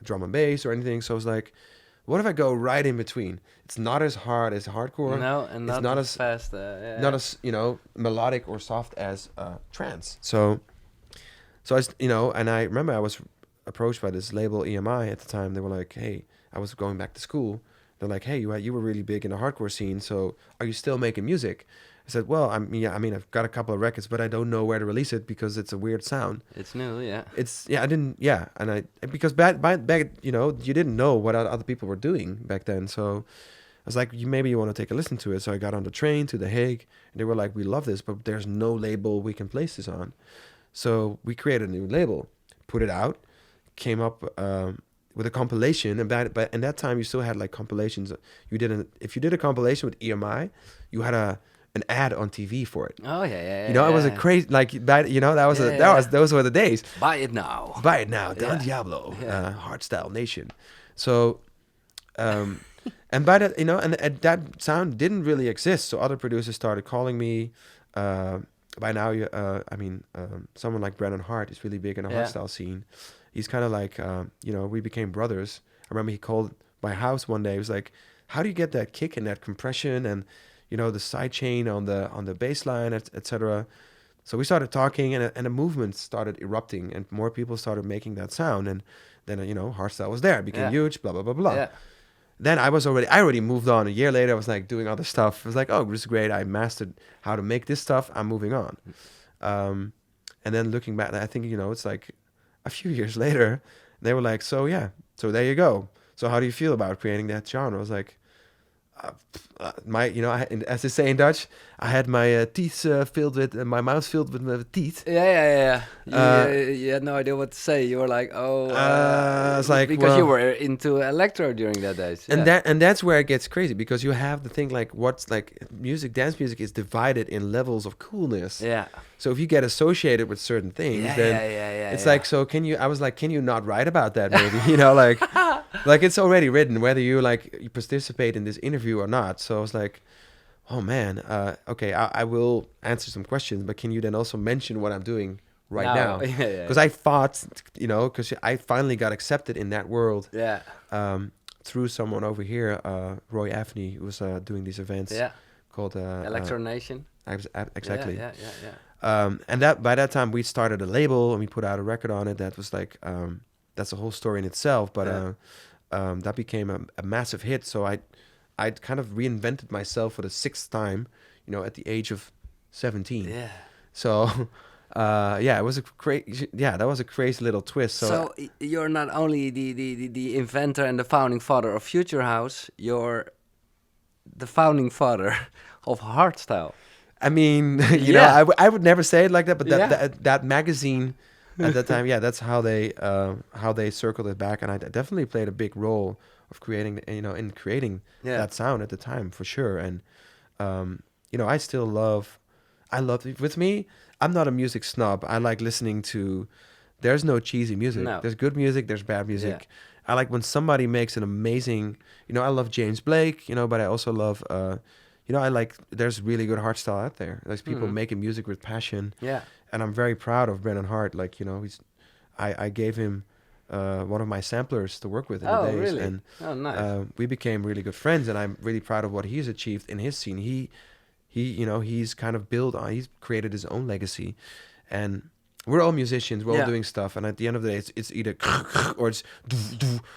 Speaker 4: drum and bass or anything. So I was like, what if I go right in between? It's not as hard as hardcore.
Speaker 1: No, and
Speaker 4: it's
Speaker 1: not as fast. Yeah.
Speaker 4: Not as melodic or soft as trance. So I and I remember I was approached by this label EMI at the time. They were like, hey, I was going back to school. They're like, hey, you were really big in the hardcore scene. So are you still making music? I said, well, I've got a couple of records, but I don't know where to release it because it's a weird sound.
Speaker 1: It's new, yeah.
Speaker 4: Because back you didn't know what other people were doing back then. So I was like, maybe you want to take a listen to it. So I got on the train to The Hague, and they were like, we love this, but there's no label we can place this on. So we created a new label, put it out, came up with a compilation, and but in that time you still had like compilations. If you did a compilation with EMI, you had an ad on TV for it.
Speaker 1: Oh yeah.
Speaker 4: It was a crazy those were the days.
Speaker 1: Buy it now.
Speaker 4: Don Diablo, hardstyle nation. So, and by that and that sound didn't really exist. So other producers started calling me. By now, someone like Brennan Hart is really big in the hardstyle scene. He's kind of like, we became brothers. I remember he called my house one day. He was like, how do you get that kick and that compression and, the side chain on the bass line, et cetera. So we started talking and a movement started erupting and more people started making that sound. And then, hardstyle was there. It became huge, blah, blah, blah, blah.
Speaker 1: Yeah.
Speaker 4: Then I already moved on. A year later, I was like doing other stuff. I was like, oh, this is great. I mastered how to make this stuff. I'm moving on. And then looking back, I think, it's like a few years later, they were like, so there you go. So how do you feel about creating that genre? I was like, as they say in Dutch, I had my teeth filled with, my mouth filled with teeth.
Speaker 1: Yeah. You had no idea what to say. You were like,
Speaker 4: it's like,
Speaker 1: because you were into electro during that days.
Speaker 4: And that's where it gets crazy because you have the thing like what's like dance music is divided in levels of coolness.
Speaker 1: Yeah.
Speaker 4: So if you get associated with certain things, it's like, so can you not write about that maybe? Like it's already written whether you participate in this interview or not. So I was like, oh man, okay, I will answer some questions, but can you then also mention what I'm doing right now? Because I thought, because I finally got accepted in that world.
Speaker 1: Yeah.
Speaker 4: Through someone over here, Roy Afney, who was doing these events.
Speaker 1: Yeah.
Speaker 4: Called
Speaker 1: Electro Nation.
Speaker 4: Exactly.
Speaker 1: Yeah.
Speaker 4: And that by that time we started a label and we put out a record on it that was like that's a whole story in itself. But that became a massive hit. So I kind of reinvented myself for the sixth time, at the age of 17.
Speaker 1: Yeah.
Speaker 4: So it was that was a crazy little twist.
Speaker 1: So you're not only the inventor and the founding father of Future House, you're the founding father of hardstyle.
Speaker 4: I mean, I would never say it like that, but that magazine at that time, that's how they circled it back, and I definitely played a big role of creating that sound at the time for sure. And I still love it. With me, I'm not a music snob. I like listening to. There's no cheesy music.
Speaker 1: No.
Speaker 4: There's good music. There's bad music.
Speaker 1: Yeah.
Speaker 4: I like when somebody makes an amazing. I love James Blake. But I also love. I like. There's really good hardstyle out there. There's people making music with passion.
Speaker 1: Yeah.
Speaker 4: And I'm very proud of Brennan Hart. Like I gave him one of my samplers to work with in the days.
Speaker 1: Really?
Speaker 4: And
Speaker 1: nice.
Speaker 4: we became really good friends. And I'm really proud of what he's achieved in his scene. he's kind of he's created his own legacy, and we're all musicians. We're all doing stuff, and at the end of the day, it's either or it's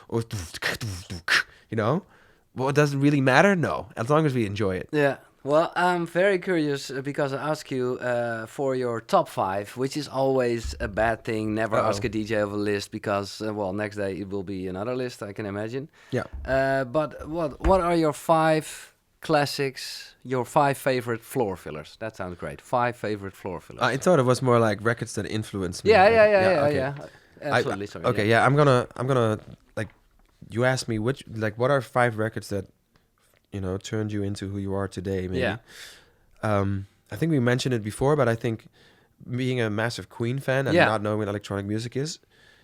Speaker 4: or Well, it doesn't really matter. No, as long as we enjoy it.
Speaker 1: Yeah. Well, I'm very curious because I ask you for your top 5, which is always a bad thing. Never ask a DJ of a list because, next day it will be another list, I can imagine.
Speaker 4: Yeah.
Speaker 1: But what are your 5 classics, your 5 favorite floor fillers? That sounds great. 5 favorite floor fillers.
Speaker 4: I thought it was more like records that influenced me.
Speaker 1: Yeah. Absolutely. Sorry.
Speaker 4: Okay, yeah. I'm gonna like. You asked me what are 5 records that turned you into who you are today, maybe.
Speaker 1: Yeah.
Speaker 4: I think we mentioned it before, but I think being a massive Queen fan and not knowing what electronic music is,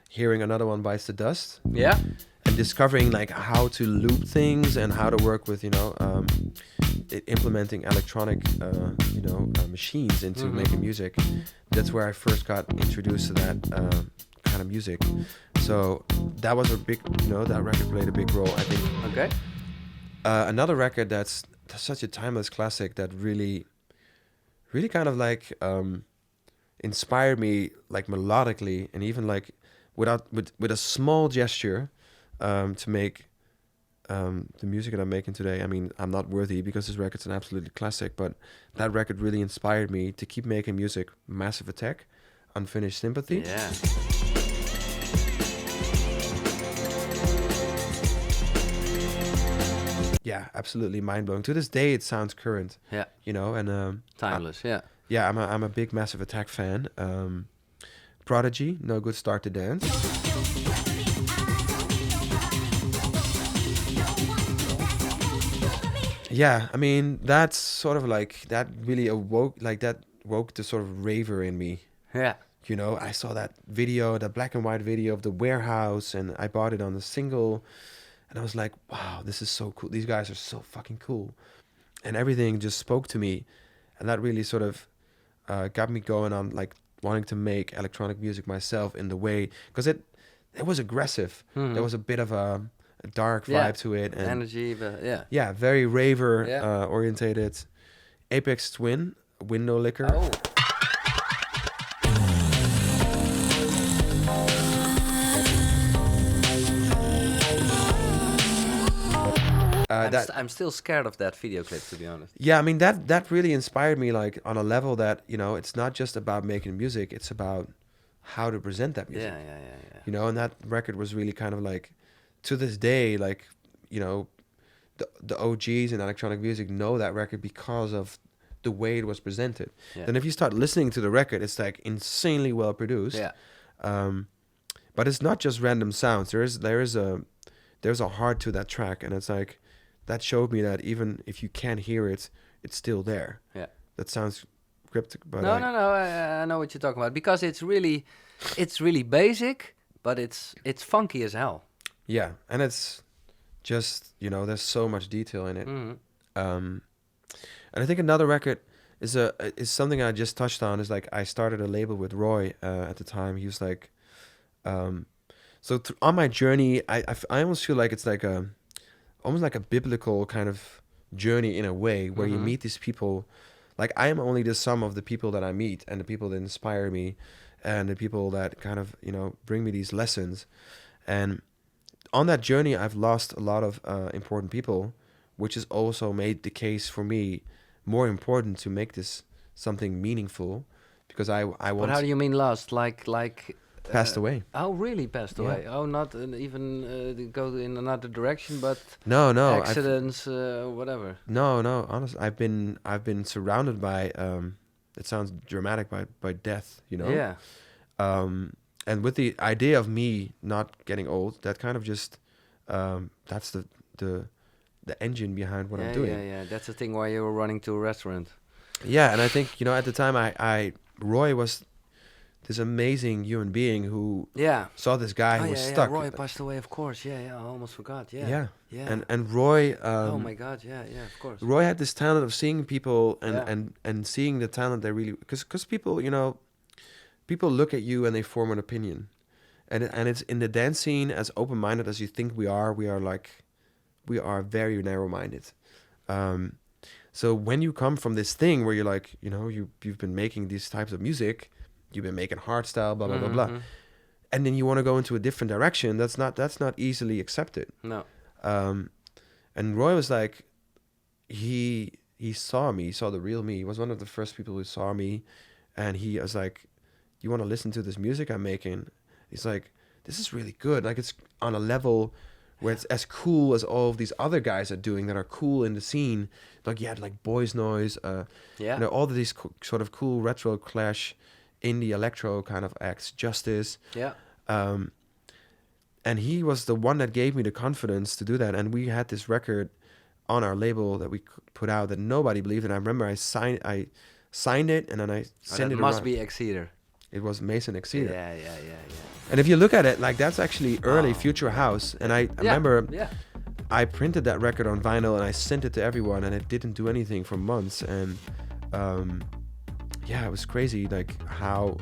Speaker 4: hearing Another One Bites the Dust.
Speaker 1: Yeah.
Speaker 4: And discovering like how to loop things and how to work with, implementing electronic, machines into making music. That's where I first got introduced to that kind of music. So that was a big, that record played a big role, I think.
Speaker 1: Okay.
Speaker 4: Another record that's such a timeless classic that really kind of like inspired me like melodically and even like with a small gesture to make the music that I'm making today. I mean, I'm not worthy because this record's an absolutely classic, but that record really inspired me to keep making music. Massive Attack, Unfinished Sympathy.
Speaker 1: Yeah.
Speaker 4: Yeah, absolutely mind-blowing. To this day, it sounds current.
Speaker 1: Yeah.
Speaker 4: And
Speaker 1: timeless. Yeah.
Speaker 4: Yeah, I'm a big Massive Attack fan. Prodigy, No Good Start to Dance. Yeah, I mean that's sort of like that really woke the sort of raver in me.
Speaker 1: Yeah.
Speaker 4: I saw that video, the black and white video of the warehouse, and I bought it on the single. And I was like, wow, this is so cool. These guys are so fucking cool. And everything just spoke to me. And that really sort of got me going on like wanting to make electronic music myself in the way. Because it was aggressive.
Speaker 1: Mm-hmm.
Speaker 4: There was a bit of a dark vibe to it. And
Speaker 1: energy, but yeah.
Speaker 4: Yeah, very raver orientated. Aphex Twin, Windowlicker.
Speaker 1: Oh. I'm still scared of that video clip, to be honest.
Speaker 4: Yeah, I mean that really inspired me, like on a level that it's not just about making music; it's about how to present that music.
Speaker 1: Yeah.
Speaker 4: And that record was really kind of like, to this day, like the OGs in electronic music know that record because of the way it was presented.
Speaker 1: Yeah.
Speaker 4: Then if you start listening to the record, it's like insanely well produced.
Speaker 1: Yeah.
Speaker 4: But it's not just random sounds. There's a heart to that track, and it's like. That showed me that even if you can't hear it, it's still there.
Speaker 1: Yeah.
Speaker 4: That sounds cryptic, but
Speaker 1: no. I know what you're talking about because it's really basic, but it's funky as hell.
Speaker 4: Yeah, and it's just there's so much detail in it.
Speaker 1: Mm-hmm.
Speaker 4: And I think another record is something I just touched on. Is like I started a label with Roy at the time. He was like, so on my journey, I almost feel like it's like almost like a biblical kind of journey in a way where you meet these people. Like I am only the sum of the people that I meet and the people that inspire me and the people that kind of, bring me these lessons. And on that journey, I've lost a lot of important people, which has also made the case for me more important to make this something meaningful because I want.
Speaker 1: But how do you mean lost? Like
Speaker 4: passed away.
Speaker 1: Oh, really passed away? Oh, not even go in another direction, but
Speaker 4: no,
Speaker 1: accidents, whatever.
Speaker 4: No. Honestly, I've been surrounded by. It sounds dramatic by death,
Speaker 1: Yeah.
Speaker 4: And with the idea of me not getting old, that kind of just that's the engine behind what I'm doing.
Speaker 1: Yeah. That's the thing why you were running to a restaurant.
Speaker 4: Yeah, and I think at the time Roy was this amazing human being who saw this guy who was stuck.
Speaker 1: Roy passed away, of course. Yeah, I almost forgot. Yeah.
Speaker 4: And Roy.
Speaker 1: Oh my God! Yeah, of course.
Speaker 4: Roy had this talent of seeing people and seeing the talent they really because people people look at you and they form an opinion, and it's in the dance scene as open minded as you think we are. We are very narrow minded. So when you come from this thing where you're like, you've been making these types of music, you've been making hardstyle, blah blah blah blah, and then you want to go into a different direction, that's not easily accepted.
Speaker 1: No.
Speaker 4: And Roy was like, he saw me, he saw the real me. He was one of the first people who saw me, and he was like, you want to listen to this music I'm making? He's like, this is really good. Like, it's on a level where it's as cool as all of these other guys are doing that are cool in the scene. Like, you had like Boys Noise, all of these sort of cool retro clash, indie electro kind of acts, Justice.
Speaker 1: Yeah.
Speaker 4: And he was the one that gave me the confidence to do that. And we had this record on our label that we put out that nobody believed in. I remember I signed it, and then I sent it around.
Speaker 1: Must be Exceeder.
Speaker 4: It was Mason Exceeder.
Speaker 1: Yeah.
Speaker 4: And if you look at it, like, that's actually early Future House. And I remember I printed that record on vinyl and I sent it to everyone, and it didn't do anything for months. And it was crazy, like how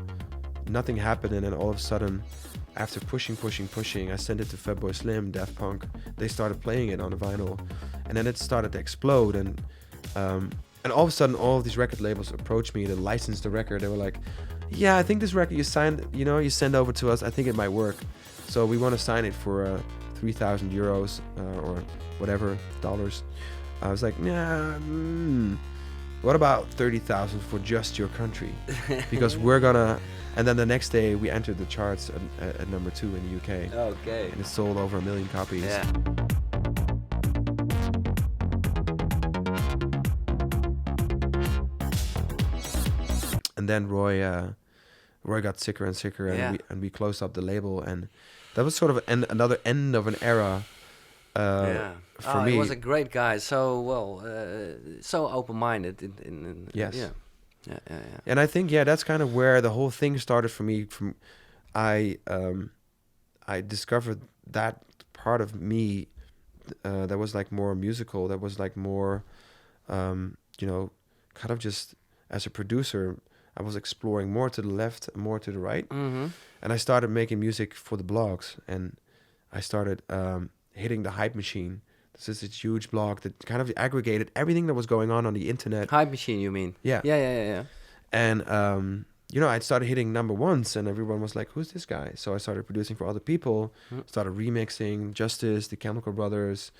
Speaker 4: nothing happened, and then all of a sudden, after pushing, I sent it to Fatboy Slim, Daft Punk. They started playing it on the vinyl, and then it started to explode. And all of a sudden, all of these record labels approached me to license the record. They were like, "Yeah, I think this record you signed, you send over to us. I think it might work. So we want to sign it for 3,000 euros or whatever dollars." I was like, "Yeah, what about 30,000 for just your country? Because we're gonna." And then the next day we entered the charts at number 2 in the UK.
Speaker 1: Okay.
Speaker 4: And it sold over 1 million copies.
Speaker 1: Yeah.
Speaker 4: And then Roy got sicker and sicker, and we closed up the label, and that was sort of another end of an era. For me,
Speaker 1: he was a great guy. So so open-minded.
Speaker 4: Yes.
Speaker 1: Yeah.
Speaker 4: And I think that's kind of where the whole thing started for me. I discovered that part of me that was like more musical, that was like more, kind of just as a producer, I was exploring more to the left, more to the right.
Speaker 1: Mm-hmm.
Speaker 4: And I started making music for the blogs, and I started hitting the Hype Machine. This is this huge blog that kind of aggregated everything that was going on the internet.
Speaker 1: Hype Machine, you mean?
Speaker 4: Yeah.
Speaker 1: Yeah.
Speaker 4: And, I started hitting number ones, and everyone was like, who's this guy? So I started producing for other people, started remixing Justice, the Chemical Brothers,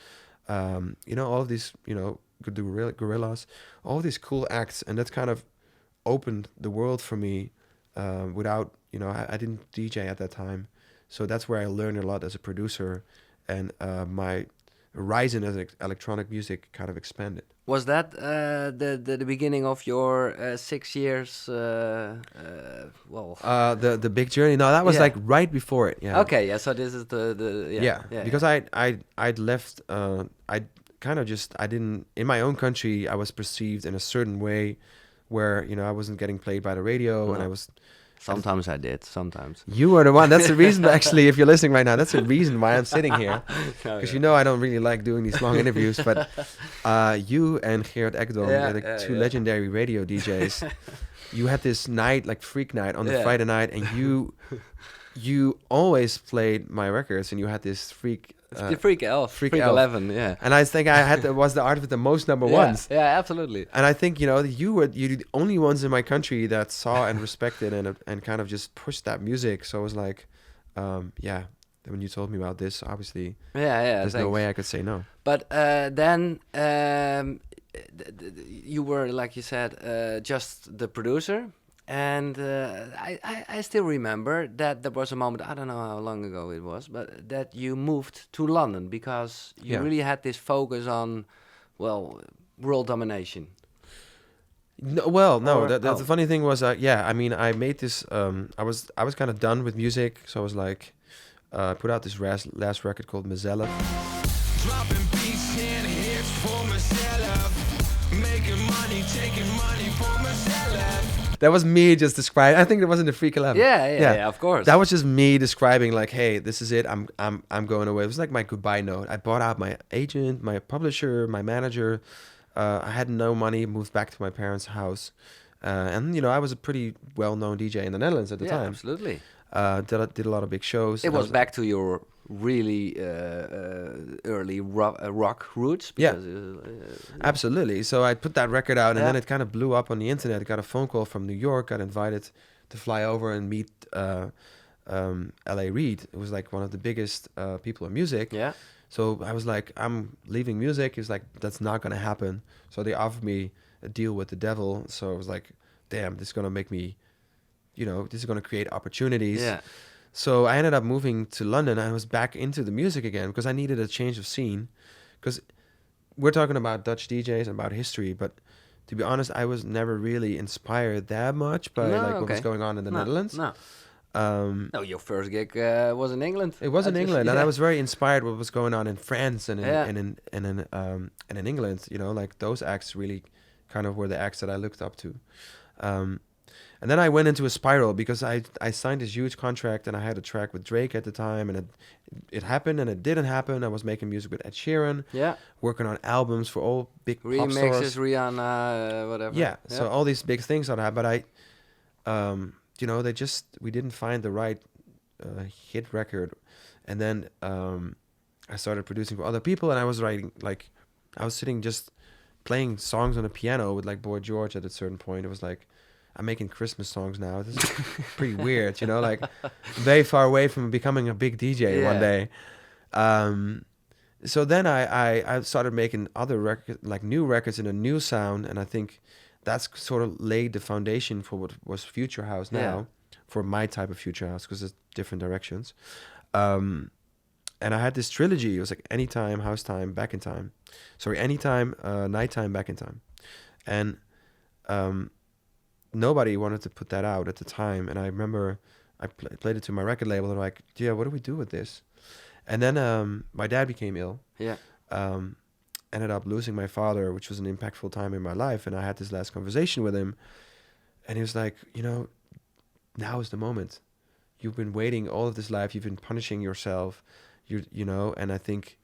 Speaker 4: all of these, Gorillas, all these cool acts. And that's kind of opened the world for me without, I didn't DJ at that time. So that's where I learned a lot as a producer, and my horizon as electronic music kind of expanded.
Speaker 1: Was that the beginning of your 6 years?
Speaker 4: The big journey. No, that was like right before it. Yeah.
Speaker 1: Okay. Yeah. So this is
Speaker 4: because I'd left. I didn't, in my own country, I was perceived in a certain way, where I wasn't getting played by the radio, and I was.
Speaker 1: Sometimes I did. Sometimes.
Speaker 4: You were the one. That's the reason, actually, if you're listening right now, that's the reason why I'm sitting here. Because I don't really like doing these long interviews. But you and Gerard Ekdom, two legendary radio DJs, you had this night, like Freak Night, on the Friday night, and you always played my records, and you had this Freak...
Speaker 1: the Freak 11, yeah.
Speaker 4: And I think was the artist with the most number ones.
Speaker 1: Yeah, absolutely.
Speaker 4: And I think, you were the only ones in my country that saw and respected and kind of just pushed that music. So I was like, when you told me about this, obviously, there's no way I could say no.
Speaker 1: But then you were, like you said, just the producer. And I still remember that there was a moment, I don't know how long ago it was, but that you moved to London because you really had this focus on, world domination.
Speaker 4: No, the funny thing was, I made this, I was kind of done with music, so I was like, put out this last record called Jezelluf. Dropping beats and hits for Jezelluf, making money, taking money for Jezelluf. That was me just describing. I think it was in the Freak 11.
Speaker 1: Yeah, of course.
Speaker 4: That was just me describing, like, hey, this is it. I'm going away. It was like my goodbye note. I bought out my agent, my publisher, my manager. I had no money. Moved back to my parents' house, and I was a pretty well-known DJ in the Netherlands at the time.
Speaker 1: Absolutely.
Speaker 4: Did a lot of big shows.
Speaker 1: It
Speaker 4: and I
Speaker 1: was back to your really early rock roots.
Speaker 4: Yeah.
Speaker 1: Because,
Speaker 4: Absolutely. So I put that record out, and
Speaker 1: Yeah.
Speaker 4: then it kind of blew up on the internet. I got a phone call from New York. Got invited to fly over and meet L.A. Reid. It was like one of the biggest people in music.
Speaker 1: Yeah.
Speaker 4: So I was like, I'm leaving music. He was like, that's not going to happen. So they offered me a deal with the devil. So I was like, damn, this is going to make me, this is going to create opportunities.
Speaker 1: Yeah.
Speaker 4: So I ended up moving to London. I was back into the music again because I needed a change of scene. Because we're talking about Dutch DJs and about history, but to be honest, I was never really inspired that much by what was going on in the Netherlands.
Speaker 1: No. No, your first gig was in England.
Speaker 4: It was in England, and
Speaker 1: yeah.
Speaker 4: I was very inspired what was going on in France and in
Speaker 1: Yeah.
Speaker 4: and in England. Like those acts really kind of were the acts that I looked up to. And then I went into a spiral because I signed this huge contract and I had a track with Drake at the time, and it happened and it didn't happen. I was making music with Ed Sheeran,
Speaker 1: Yeah.
Speaker 4: working on albums for all big pop
Speaker 1: Remixes,
Speaker 4: stars.
Speaker 1: Rihanna, whatever.
Speaker 4: Yeah, so all these big things that happened, but we didn't find the right hit record. And then I started producing for other people, and I was writing, like, I was sitting just playing songs on the piano with like Boy George at a certain point. It was like, I'm making Christmas songs now. This is pretty weird, like very far away from becoming a big DJ one day. So then I started making other records, like new records in a new sound, and I think that's sort of laid the foundation for what was Future House now, for my type of Future House, because it's different directions. And I had this trilogy. It was like Anytime, House Time, Back in Time. Sorry, Anytime, Nighttime, Back in Time. And nobody wanted to put that out at the time. And I remember I played it to my record label. And they're like, yeah, what do we do with this? And then my dad became ill.
Speaker 1: Yeah.
Speaker 4: Ended up losing my father, which was an impactful time in my life. And I had this last conversation with him. And he was like, now is the moment. You've been waiting all of this life. You've been punishing yourself. And I think...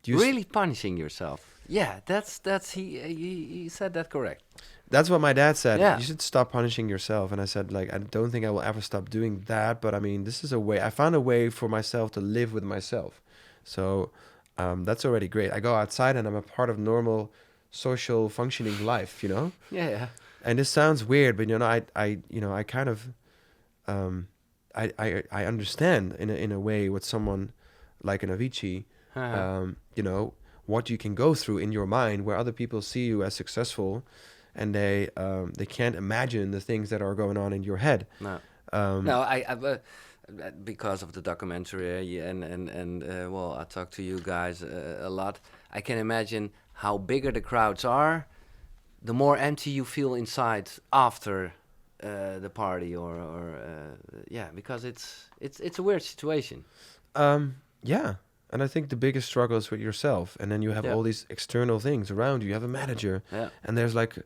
Speaker 1: Really punishing yourself. Yeah, that's he said that correct.
Speaker 4: That's what my dad said.
Speaker 1: Yeah.
Speaker 4: You should stop punishing yourself. And I said, like, I don't think I will ever stop doing that. But I mean, this is a way. I found a way for myself to live with myself. So that's already great. I go outside and I'm a part of normal social functioning life,
Speaker 1: Yeah.
Speaker 4: And this sounds weird, but I kind of I understand in a way what someone like an Avicii, what you can go through in your mind, where other people see you as successful, and they can't imagine the things that are going on in your head.
Speaker 1: No.
Speaker 4: No,
Speaker 1: I because of the documentary and I talk to you guys a lot. I can imagine how bigger the crowds are, the more empty you feel inside after the party, because it's a weird situation.
Speaker 4: Yeah. And I think the biggest struggle is with yourself. And then you have all these external things around you. You have a manager.
Speaker 1: Yeah.
Speaker 4: And there's like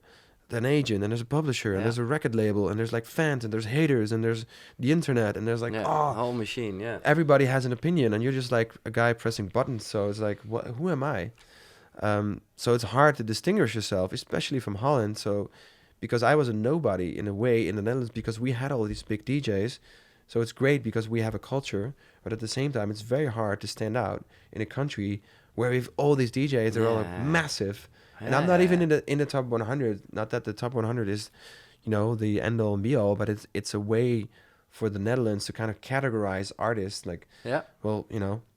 Speaker 4: an agent. And there's a publisher. And there's a record label. And there's like fans. And there's haters. And there's the internet. And there's like,
Speaker 1: the whole machine,
Speaker 4: everybody has an opinion. And you're just like a guy pressing buttons. So it's like, who am I? So it's hard to distinguish yourself, especially from Holland. So because I was a nobody in a way in the Netherlands, because we had all these big DJs. So it's great because we have a culture, but at the same time, it's very hard to stand out in a country where we have all these DJs. They're all like massive, and I'm not even in the top 100. Not that the top 100 is, the end all and be all, but it's a way for the Netherlands to kind of categorize artists. Like, well,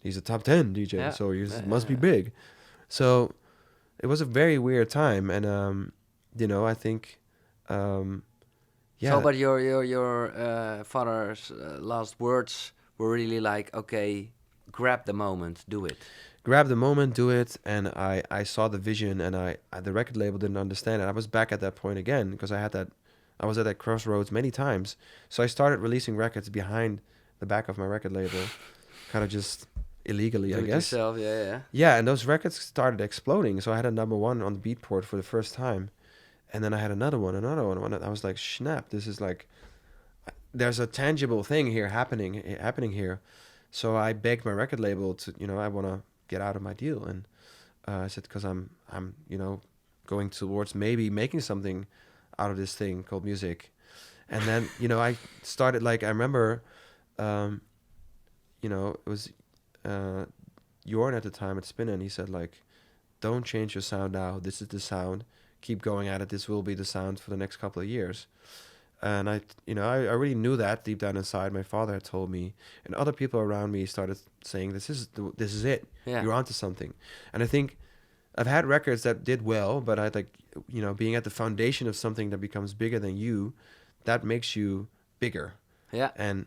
Speaker 4: he's a top 10 DJ, so he must be big. So it was a very weird time, and I think.
Speaker 1: So, but your father's last words were really like, okay, grab the moment, do it.
Speaker 4: Grab the moment, do it. And I saw the vision, and the record label didn't understand it. I was back at that point again because I was at that crossroads many times. So I started releasing records behind the back of my record label, kind of just illegally, I guess.
Speaker 1: Yourself, yeah.
Speaker 4: Yeah, and those records started exploding. So I had a #1 on the Beatport for the first time. And then I had another one. And I was like, snap, this is like, there's a tangible thing here happening here. So I begged my record label to, I want to get out of my deal. And I said, because I'm going towards maybe making something out of this thing called music. And then, I started, like, I remember um, it was Jorn at the time at Spin, and he said like, don't change your sound now. This is the sound. Keep going at it. This will be the sound for the next couple of years. And I really knew that deep down inside. My father had told me, and other people around me started saying, this is it.
Speaker 1: Yeah.
Speaker 4: You're onto something. And I think I've had records that did well, but I like, being at the foundation of something that becomes bigger than you, that makes you bigger.
Speaker 1: Yeah.
Speaker 4: And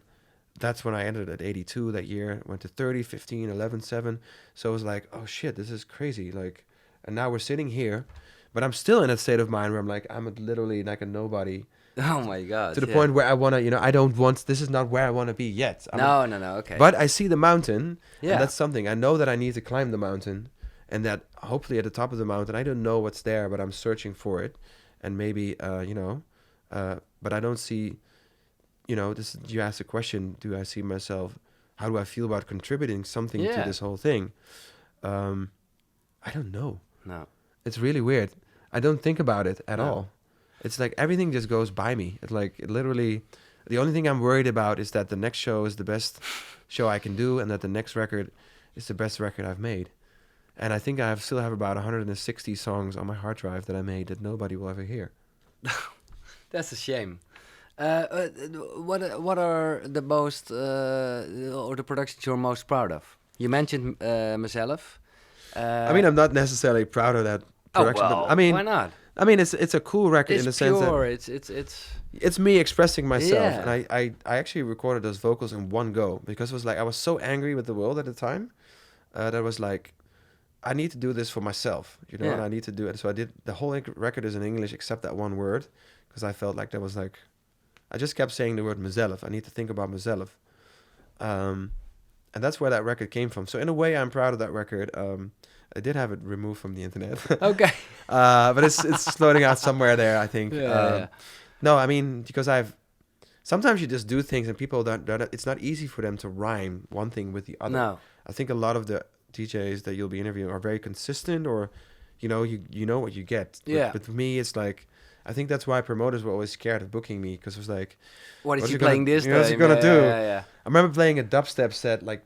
Speaker 4: that's when I ended at 82 that year. Went to 30, 15, 11, 7. So it was like, oh shit, this is crazy. Like, and now we're sitting here, but I'm still in a state of mind where I'm like, I'm literally like a nobody.
Speaker 1: Oh my God.
Speaker 4: To the point where I want to, I don't want, this is not where I want to be yet.
Speaker 1: No, okay.
Speaker 4: But I see the mountain,
Speaker 1: Yeah.
Speaker 4: and that's something. I know that I need to climb the mountain, and that hopefully at the top of the mountain, I don't know what's there, but I'm searching for it. And maybe, but I don't see, you asked the question, do I see myself, how do I feel about contributing something to this whole thing? I don't know.
Speaker 1: No.
Speaker 4: It's really weird. I don't think about it at
Speaker 1: No.
Speaker 4: all. It's like everything just goes by me. It's like literally, the only thing I'm worried about is that the next show is the best show I can do, and that the next record is the best record I've made. And I think I still have about 160 songs on my hard drive that I made that nobody will ever hear.
Speaker 1: That's a shame. What are the most or the productions you're most proud of? You mentioned Jezelluf.
Speaker 4: I mean, I'm not necessarily proud of that production, but I mean,
Speaker 1: why not?
Speaker 4: I mean, it's a cool record in the
Speaker 1: It's
Speaker 4: sense that
Speaker 1: pure. It's
Speaker 4: me expressing myself.
Speaker 1: Yeah.
Speaker 4: And I actually recorded those vocals in one go, because it was like I was so angry with the world at the time that I was like, I need to do this for myself,
Speaker 1: Yeah.
Speaker 4: and I need to do it. So I did. The whole record is in English except that one word, because I felt like that was like, I just kept saying the word Jezelluf. I need to think about Jezelluf. And that's where that record came from. So in a way, I'm proud of that record. I did have it removed from the internet.
Speaker 1: okay.
Speaker 4: But it's floating out somewhere there, I think.
Speaker 1: Yeah.
Speaker 4: No, I mean, because sometimes you just do things and people don't, it's not easy for them to rhyme one thing with the other.
Speaker 1: No.
Speaker 4: I think a lot of the DJs that you'll be interviewing are very consistent, or, you know what you get.
Speaker 1: Yeah.
Speaker 4: But for me, it's like, I think that's why promoters were always scared of booking me, because it was like,
Speaker 1: What is
Speaker 4: what's
Speaker 1: he
Speaker 4: he gonna-
Speaker 1: playing this time?
Speaker 4: what's he gonna do?
Speaker 1: Yeah.
Speaker 4: I remember playing a dubstep set like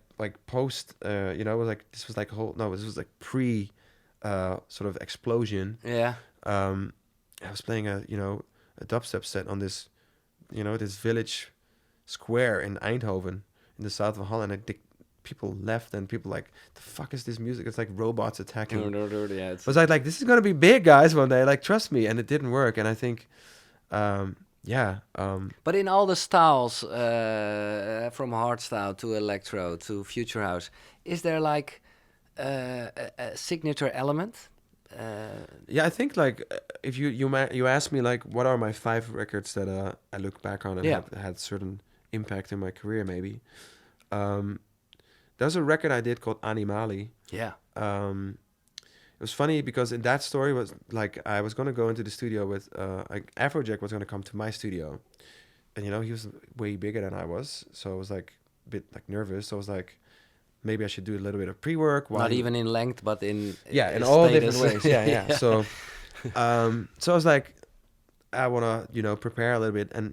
Speaker 4: post, it was like, this was like this was like pre sort of explosion.
Speaker 1: Yeah.
Speaker 4: I was playing a dubstep set on this, this village square in Eindhoven in the south of Holland. And people left, and people like, the fuck is this music? It's like robots attacking.
Speaker 1: Yeah.
Speaker 4: I was like, this is gonna be big, guys, one day. Like, trust me. And it didn't work. And I think,
Speaker 1: But in all the styles, from hardstyle to electro to future house, is there like a signature element?
Speaker 4: Yeah, I think like if you ask me like what are my 5 records that I look back on and
Speaker 1: Yeah.
Speaker 4: have had certain impact in my career, maybe. There's a record I did called Animale.
Speaker 1: Yeah.
Speaker 4: It was funny because in that story was like I was gonna go into the studio with like Afrojack was gonna come to my studio, and he was way bigger than I was, so I was like a bit like nervous. So I was like, maybe I should do a little bit of pre-work.
Speaker 1: Not even in length, but in
Speaker 4: in all
Speaker 1: status.
Speaker 4: different ways. Yeah. So, so I was like, I wanna prepare a little bit, and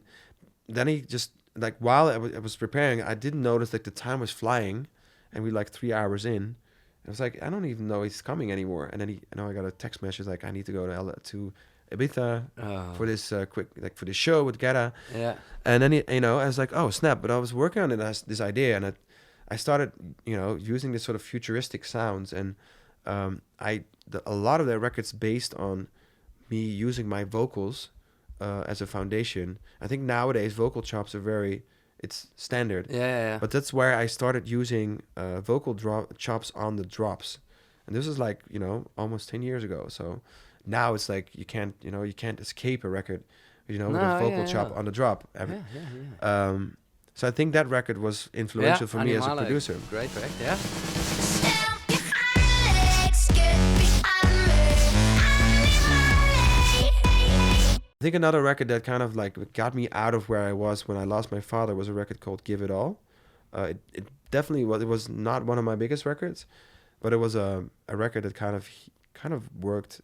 Speaker 4: then he just like while I was preparing, I didn't notice like the time was flying, and we like 3 hours in. I was like, I don't even know he's coming anymore. And then I got a text message like, I need to go to Ibiza for this for this show with Gera.
Speaker 1: Yeah.
Speaker 4: And then I was like, oh snap! But I was working on this idea, and I started using this sort of futuristic sounds, and a lot of their records based on me using my vocals as a foundation. I think nowadays vocal chops are it's standard.
Speaker 1: Yeah.
Speaker 4: But that's where I started using vocal chops on the drops, and this is like almost 10 years ago. So now it's like you can't escape a record, with a vocal chop on the drop. So I think that record was influential for me as a
Speaker 1: Animale.
Speaker 4: producer.
Speaker 1: Great track. Yeah.
Speaker 4: I think another record that kind of like got me out of where I was when I lost my father was a record called Give It All. It definitely was. It was not one of my biggest records, but it was a record that kind of worked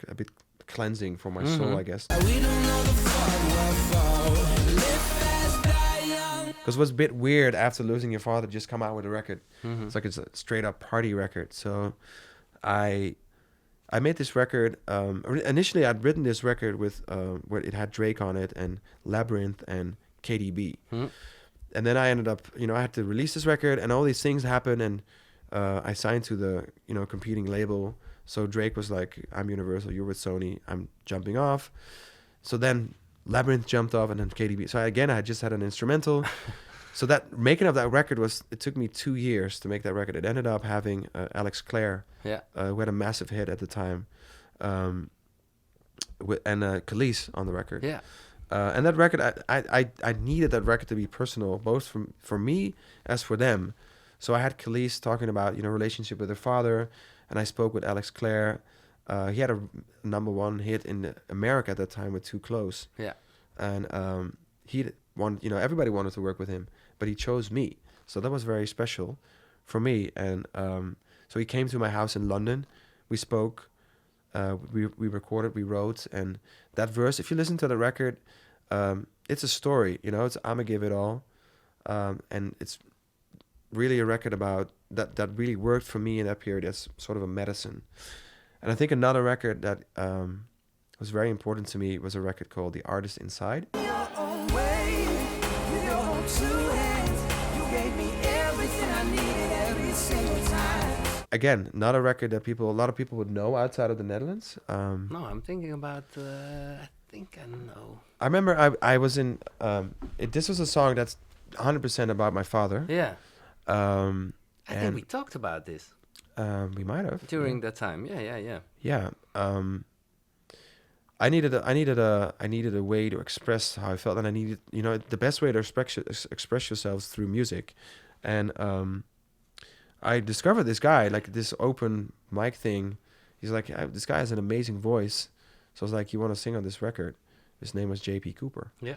Speaker 4: a bit cleansing for my soul, I guess. Because Because it was a bit weird after losing your father, just come out with a record.
Speaker 1: Mhm.
Speaker 4: It's like it's a straight up party record. So I made this record. Initially, I'd written this record with where it had Drake on it and Labyrinth and KDB.
Speaker 1: Mhm.
Speaker 4: And then I ended up, I had to release this record, and all these things happened, and I signed to the, competing label. So Drake was like, "I'm Universal, you're with Sony, I'm jumping off." So then Labyrinth jumped off, and then KDB. So again, I just had an instrumental. So that making of that record it took me 2 years to make that record. It ended up having Alex Clare,
Speaker 1: Yeah.
Speaker 4: who had a massive hit at the time, and Khalees on the record.
Speaker 1: Yeah.
Speaker 4: And that record, I needed that record to be personal, both for me as for them. So I had Khalees talking about relationship with her father, and I spoke with Alex Clare. He had a #1 hit in America at that time with Too Close.
Speaker 1: Yeah.
Speaker 4: And everybody wanted to work with him, but he chose me. So that was very special for me. And so he came to my house in London. We spoke. We recorded. We wrote. And that verse, if you listen to the record, it's a story. It's I'ma give it all. And it's really a record about that really worked for me in that period as sort of a medicine. And I think another record that was very important to me was a record called The Artist Inside. Again, not a record that a lot of people would know outside of the Netherlands.
Speaker 1: No, I'm thinking about. I think I know.
Speaker 4: I remember I was in. This was a song that's 100% about my father.
Speaker 1: Yeah. I think
Speaker 4: And
Speaker 1: we talked about this
Speaker 4: we might have
Speaker 1: during that time. Yeah.
Speaker 4: Yeah. I needed a way to express how I felt, and I needed the best way to express yourselves through music, and I discovered this guy, like this open mic thing. He's like, this guy has an amazing voice, so I was like, you want to sing on this record? His name was J.P. Cooper.
Speaker 1: Yeah.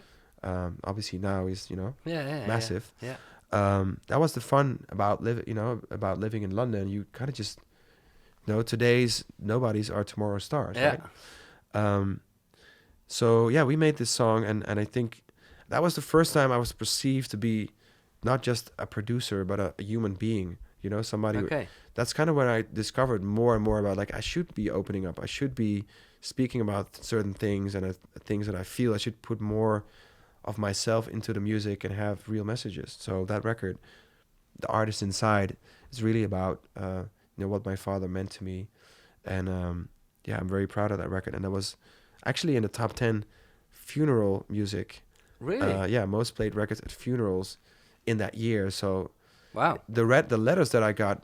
Speaker 4: Obviously now he's
Speaker 1: Yeah.
Speaker 4: massive.
Speaker 1: Yeah.
Speaker 4: That was the fun about living in London. You kind of just today's nobodies are tomorrow's stars.
Speaker 1: Yeah.
Speaker 4: Right? So yeah, we made this song, and I think that was the first time I was perceived to be not just a producer, but a human being. Somebody.
Speaker 1: Okay.
Speaker 4: That's kind of when I discovered more and more about, like, I should be opening up. I should be speaking about certain things and things that I feel. I should put more of myself into the music and have real messages. So that record, The Artist Inside, is really about what my father meant to me, and I'm very proud of that record. And that was actually in the top 10 funeral music.
Speaker 1: Really?
Speaker 4: Most played records at funerals in that year. So
Speaker 1: Wow.
Speaker 4: the letters that I got,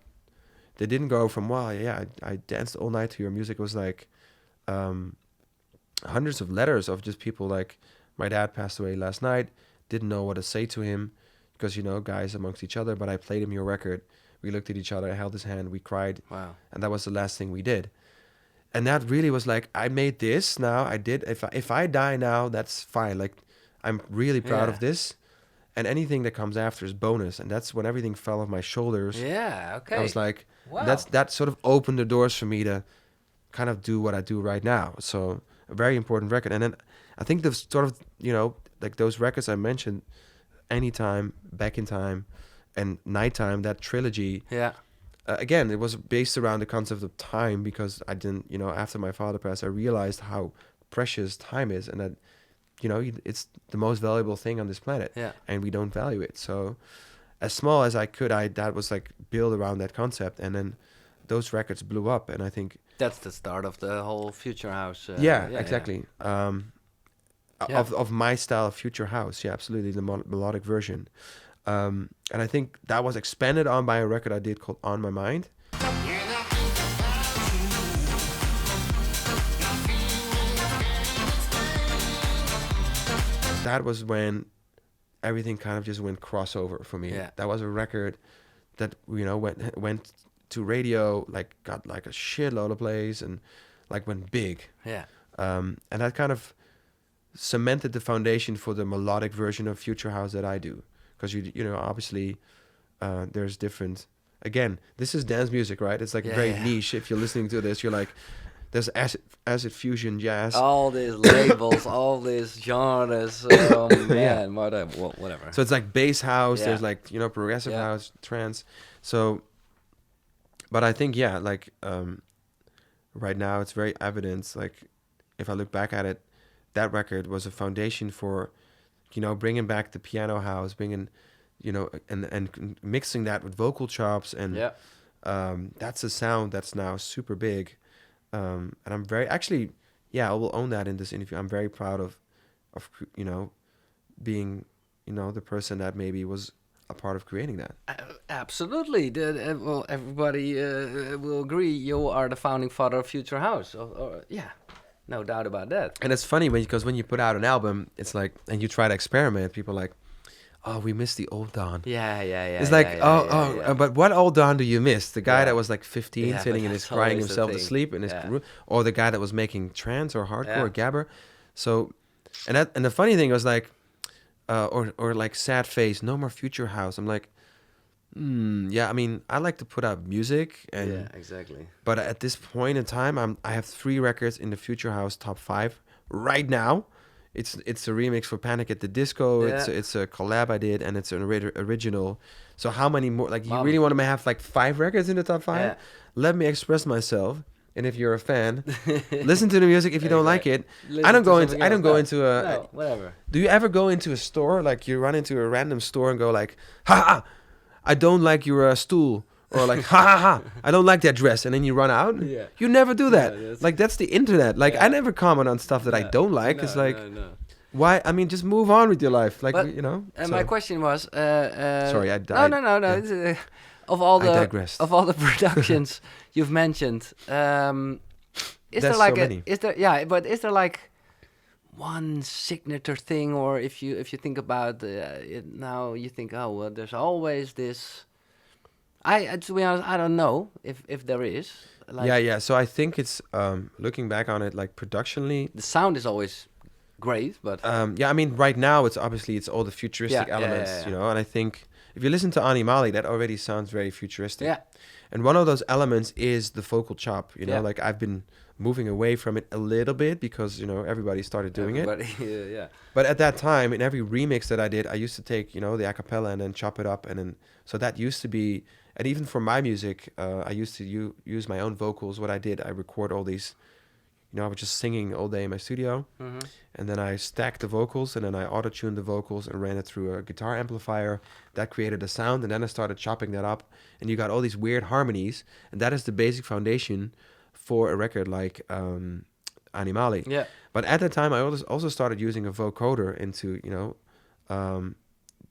Speaker 4: they didn't go from I danced all night to your music. It was like hundreds of letters of just people like, my dad passed away last night, didn't know what to say to him because guys amongst each other, but I played him your record. We looked at each other, I held his hand, we cried.
Speaker 1: Wow.
Speaker 4: And that was the last thing we did. And that really was like, I made this now. I did. If I die now, that's fine. Like, I'm really proud of this. And anything that comes after is bonus. And that's when everything fell off my shoulders.
Speaker 1: Yeah. Okay.
Speaker 4: I was like,
Speaker 1: Wow.
Speaker 4: that sort of opened the doors for me to kind of do what I do right now. So a very important record. And then I think the sort of, like those records I mentioned, Anytime, Back in Time, and Nighttime, that trilogy.
Speaker 1: Yeah.
Speaker 4: Again, it was based around the concept of time, because I didn't, after my father passed, I realized how precious time is, and that, it's the most valuable thing on this planet.
Speaker 1: Yeah.
Speaker 4: And we don't value it. So as small as I could, that was like built around that concept. And then those records blew up. And I think
Speaker 1: That's the start of the whole Future House.
Speaker 4: exactly.
Speaker 1: Yeah.
Speaker 4: Of my style of Future House. Yeah, absolutely. The melodic version. And I think that was expanded on by a record I did called On My Mind. That was when everything kind of just went crossover for me.
Speaker 1: Yeah.
Speaker 4: That was a record that, went to radio, like got like a shitload of plays and like went big.
Speaker 1: Yeah.
Speaker 4: And that kind of cemented the foundation for the melodic version of Future House that I do. Because, obviously there's different... Again, this is dance music, right? It's like very niche. If you're listening to this, you're like, there's acid fusion jazz.
Speaker 1: All these labels, all these genres. Man, whatever.
Speaker 4: So it's like bass house.
Speaker 1: Yeah.
Speaker 4: There's like progressive
Speaker 1: Yeah.
Speaker 4: house, trance. So, but I think like right now it's very evident. Like if I look back at it, that record was a foundation for bringing back the piano house, bringing and mixing that with vocal chops and
Speaker 1: Yeah.
Speaker 4: that's a sound that's now super big. And I'm very actually, I will own that in this interview. I'm very proud of being, the person that maybe was a part of creating that.
Speaker 1: Absolutely. Well, everybody will agree you are the founding father of Future House. Yeah, no doubt about that.
Speaker 4: And it's funny because when you put out an album, it's like, and you try to experiment, people are like, oh, we missed the old Don.
Speaker 1: Yeah.
Speaker 4: It's like,
Speaker 1: yeah.
Speaker 4: but what old Don do you miss? The guy
Speaker 1: Yeah.
Speaker 4: that was like 15,
Speaker 1: Yeah,
Speaker 4: sitting
Speaker 1: but
Speaker 4: in his
Speaker 1: that's
Speaker 4: crying
Speaker 1: always the
Speaker 4: himself to
Speaker 1: thing.
Speaker 4: sleep in his
Speaker 1: Yeah.
Speaker 4: room, or the guy that was making trance or hardcore or
Speaker 1: Yeah.
Speaker 4: gabber. So, and the funny thing was like, or like sad face, no more Future House. I'm like, yeah. I mean, I like to put out music, and
Speaker 1: Yeah, exactly.
Speaker 4: but at this point in time, I have 3 records in the Future House top 5 right now. It's a remix for Panic at the Disco.
Speaker 1: Yeah.
Speaker 4: It's a collab I did, and it's an original. So how many more? Like, you
Speaker 1: Mom.
Speaker 4: really want to have like 5 records in the top 5?
Speaker 1: Yeah.
Speaker 4: Let me express myself. And if you're a fan, listen to the music. If you don't like it,
Speaker 1: Listen
Speaker 4: I don't
Speaker 1: to
Speaker 4: go into.
Speaker 1: something
Speaker 4: I don't
Speaker 1: else.
Speaker 4: go into a.
Speaker 1: No, whatever.
Speaker 4: Do you ever go into a store, like you run into a random store and go like, ha, I don't like your stool, or like, ha, I don't like that dress, and then you run out?
Speaker 1: Yeah.
Speaker 4: You never do that.
Speaker 1: Yeah, that's-
Speaker 4: Like, that's the internet. Like,
Speaker 1: Yeah.
Speaker 4: I never comment on stuff that I don't like.
Speaker 1: No,
Speaker 4: It's like,
Speaker 1: no.
Speaker 4: why? I mean, just move on with your life. Like,
Speaker 1: But,
Speaker 4: so-
Speaker 1: My question was,
Speaker 4: Sorry, I
Speaker 1: No.
Speaker 4: yeah.
Speaker 1: It's, of all
Speaker 4: I
Speaker 1: the
Speaker 4: digressed.
Speaker 1: of all the productions you've mentioned, is
Speaker 4: There's
Speaker 1: there like
Speaker 4: so many.
Speaker 1: but is there like one signature thing, or if you think about it now, you think, oh well, there's always this. To be honest, I don't know if there is. Like,
Speaker 4: yeah. So I think it's looking back on it, like productionally.
Speaker 1: the sound is always great, but
Speaker 4: I mean, right now it's all the futuristic
Speaker 1: Yeah,
Speaker 4: elements,
Speaker 1: yeah.
Speaker 4: And I think if you listen to Animale, that already sounds very futuristic.
Speaker 1: yeah,
Speaker 4: And one of those elements is the vocal chop.
Speaker 1: Yeah.
Speaker 4: Like I've been moving away from it a little bit because everybody started doing it.
Speaker 1: yeah.
Speaker 4: But at that time, in every remix that I did, I used to take the a cappella and then chop it up, and then so that used to be. And even for my music, I used to use my own vocals. What I did, I record all these. I was just singing all day in my studio,
Speaker 1: Mhm.
Speaker 4: and then I stacked the vocals, and then I auto-tuned the vocals and ran it through a guitar amplifier. That created a sound, and then I started chopping that up, and you got all these weird harmonies, and that is the basic foundation for a record like Animale.
Speaker 1: Yeah.
Speaker 4: But at that time, I also started using a vocoder into, a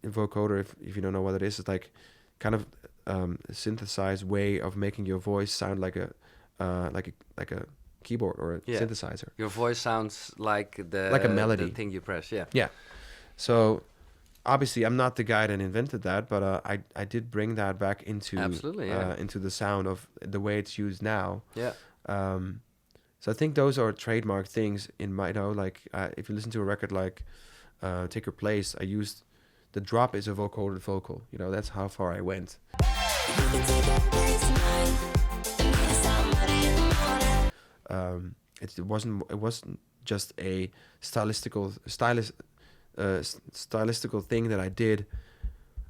Speaker 4: vocoder, if you don't know what it is, it's like kind of a synthesized way of making your voice sound like a keyboard or a
Speaker 1: Yeah.
Speaker 4: synthesizer.
Speaker 1: Your voice sounds like
Speaker 4: Like a melody.
Speaker 1: the thing you press. Yeah.
Speaker 4: Yeah. So obviously, I'm not the guy that invented that, but I did bring that back into
Speaker 1: Absolutely, yeah.
Speaker 4: into the sound of the way it's used now.
Speaker 1: Yeah.
Speaker 4: So I think those are trademark things in my, if you listen to a record like Take Your Place, I used the drop is a vocoded vocal. That's how far I went. It wasn't just a stylistical thing that I did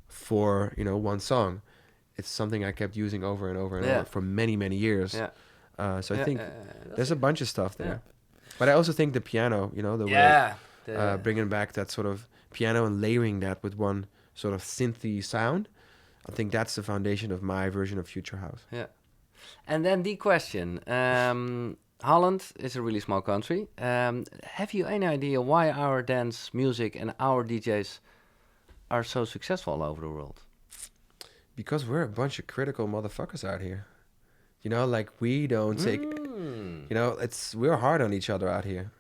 Speaker 4: for one song. It's something I kept using over and over and
Speaker 1: Yeah.
Speaker 4: over for many years.
Speaker 1: Yeah.
Speaker 4: So I
Speaker 1: Yeah,
Speaker 4: think
Speaker 1: that's
Speaker 4: there's a bunch of stuff there.
Speaker 1: Yeah.
Speaker 4: But I also think the piano, the
Speaker 1: Yeah.
Speaker 4: way bringing back that sort of piano and layering that with one sort of synthy sound, I think that's the foundation of my version of Future House.
Speaker 1: Yeah. And then the question. Holland is a really small country. Have you any idea why our dance music and our DJs are so successful all over the world?
Speaker 4: Because we're a bunch of critical motherfuckers out here. Like we don't take, we're hard on each other out here.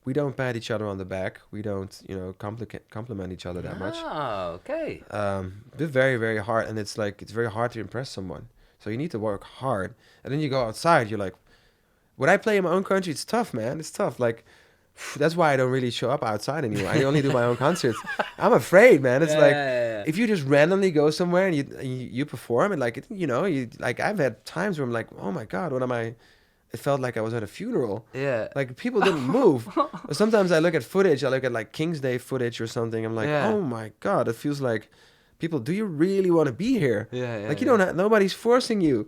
Speaker 4: We don't pat each other on the back. We don't, compliment each other that much.
Speaker 1: Oh, okay.
Speaker 4: We're very, very hard. And it's very hard to impress someone. So you need to work hard. And then you go outside, you're like, when I play in my own country, it's tough, man. It's tough. Like, that's why I don't really show up outside anymore. I only do my own concerts. I'm afraid, man. It's if you just randomly go somewhere and you perform and you I've had times where I'm like, oh my God, what am I? it felt like I was at a funeral.
Speaker 1: Yeah.
Speaker 4: Like people didn't move. Sometimes I look at footage. I look at like King's Day footage or something. I'm like,
Speaker 1: Yeah.
Speaker 4: oh my god, it feels like people. Do you really want to be here?
Speaker 1: Yeah.
Speaker 4: Like you don't. Nobody's forcing you,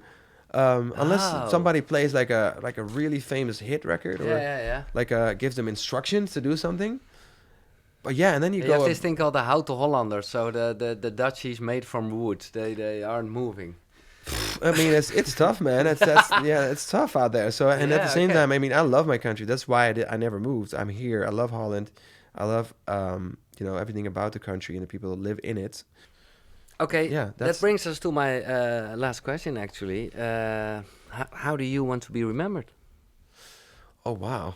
Speaker 4: unless
Speaker 1: Oh.
Speaker 4: somebody plays like a really famous hit record or
Speaker 1: Yeah.
Speaker 4: like gives them instructions to do something. But yeah, and then you
Speaker 1: You
Speaker 4: go.
Speaker 1: have this thing called the Houten Hollanders. So the Dutchies made from wood. They aren't moving.
Speaker 4: I mean, it's tough, man. It's tough out there. So, and at the same time, I mean, I love my country. That's why I never moved. I'm here. I love Holland. I love everything about the country and the people that live in it.
Speaker 1: Okay,
Speaker 4: Yeah,
Speaker 1: that brings us to my last question, actually. How do you want to be remembered?
Speaker 4: Oh wow,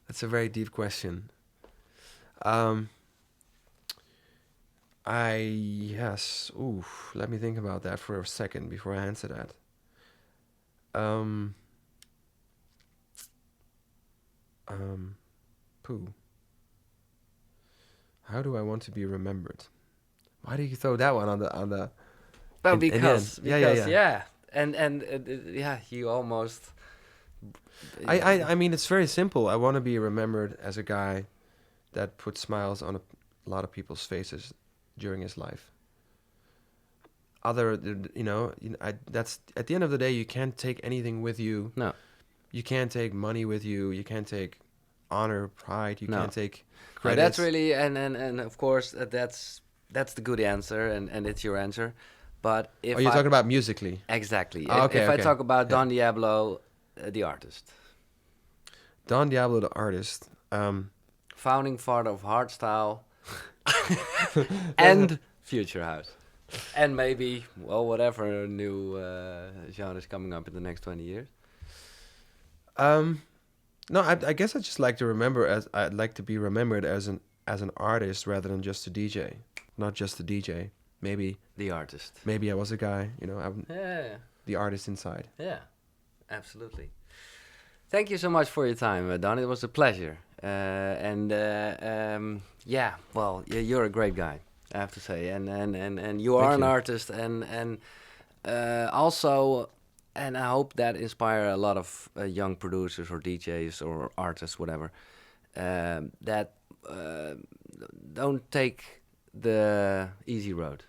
Speaker 4: that's a very deep question. Let me think about that for a second before I answer that. How do I want to be remembered? Why do you throw that one on the?
Speaker 1: Well,
Speaker 4: in the
Speaker 1: because
Speaker 4: end? Yeah.
Speaker 1: and you almost.
Speaker 4: I mean, it's very simple. I want to be remembered as a guy that put smiles on a lot of people's faces during his life. That's at the end of the day, you can't take anything with you.
Speaker 1: No.
Speaker 4: You can't take money with you. You can't take honor, pride. You
Speaker 1: No.
Speaker 4: can't take
Speaker 1: No,
Speaker 4: credits.
Speaker 1: that's really and of course that's the good answer and it's your answer. But if
Speaker 4: You're talking about musically.
Speaker 1: exactly,
Speaker 4: Oh,
Speaker 1: if I
Speaker 4: okay.
Speaker 1: talk about
Speaker 4: Yeah.
Speaker 1: Don Diablo, the artist,
Speaker 4: Don Diablo, the artist.
Speaker 1: founding father of hardstyle, and future house, and maybe whatever new genres coming up in the next 20 years.
Speaker 4: No, I guess I just like to I'd like to be remembered as an artist rather than just a DJ, not just a DJ. Maybe
Speaker 1: The artist.
Speaker 4: maybe I was a guy, I'm
Speaker 1: Yeah.
Speaker 4: the artist inside.
Speaker 1: Yeah, absolutely. Thank you so much for your time, Don. It was a pleasure. You're a great guy, I have to say. And you are
Speaker 4: Thank
Speaker 1: an
Speaker 4: you.
Speaker 1: artist, and also, and I hope that inspire a lot of young producers or DJs or artists, whatever, that don't take the easy road.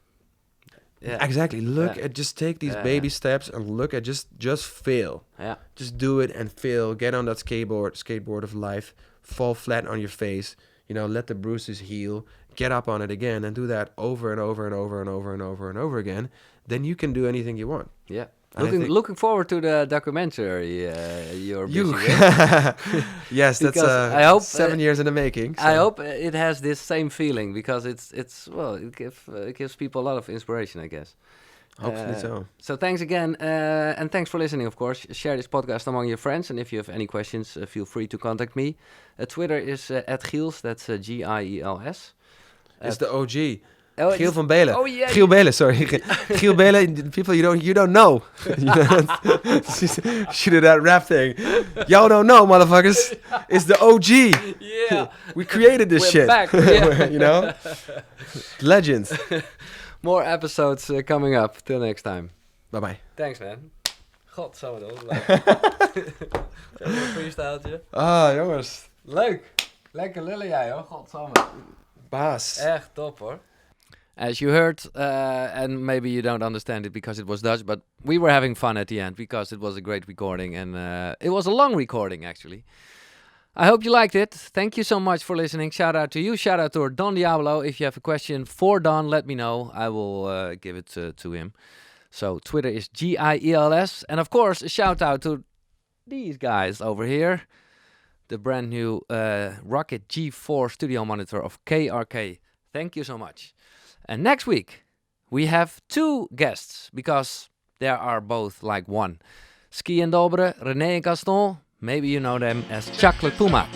Speaker 1: Yeah.
Speaker 4: Exactly. Look
Speaker 1: Yeah.
Speaker 4: at just take these baby steps and look at just fail.
Speaker 1: Yeah.
Speaker 4: Just do it and fail. Get on that skateboard of life. Fall flat on your face. Let the bruises heal. Get up on it again and do that over and over and over and over and over and over again. Then you can do anything you want.
Speaker 1: Yeah.
Speaker 4: And I think-
Speaker 1: Looking forward to the documentary you're busy with.
Speaker 4: Yes, that's
Speaker 1: Because I hope,
Speaker 4: 7 years in the making.
Speaker 1: I
Speaker 4: so-
Speaker 1: hope it has this same feeling because it gives people a lot of inspiration, I guess.
Speaker 4: Hopefully so.
Speaker 1: So thanks again, and thanks for listening. Of course, share this podcast among your friends, and if you have any questions, feel free to contact me. Twitter is @Giels. That's Giels.
Speaker 4: It's the OG.
Speaker 1: Oh,
Speaker 4: Giel van Beelen.
Speaker 1: Oh yeah.
Speaker 4: Giel Beelen, sorry. Giel Beelen, people you don't know. She did that rap thing. Y'all don't know, motherfuckers. It's the OG.
Speaker 1: Yeah.
Speaker 4: We created this
Speaker 1: We're
Speaker 4: shit.
Speaker 1: back, yeah.
Speaker 4: Legends.
Speaker 1: More episodes coming up. Till next time.
Speaker 4: Bye-bye.
Speaker 1: Thanks, man. Godsamme, dat was leuk. Een freestyletje.
Speaker 4: Ah, jongens.
Speaker 1: Leuk. Lekker lullen jij, hoor. Godsamme.
Speaker 4: Baas.
Speaker 1: Echt top, hoor. As you heard, and maybe you don't understand it because it was Dutch, but we were having fun at the end because it was a great recording, and it was a long recording, actually. I hope you liked it. Thank you so much for listening. Shout out to you. Shout out to Don Diablo. If you have a question for Don, let me know. I will give it to him. So Twitter is Giels. And of course, a shout out to these guys over here. The brand new Rocket G4 studio monitor of KRK. Thank you so much. And next week, we have 2 guests because there are both like one. Ski and Dobre, René and Gaston. Maybe you know them as Chocolate Puma.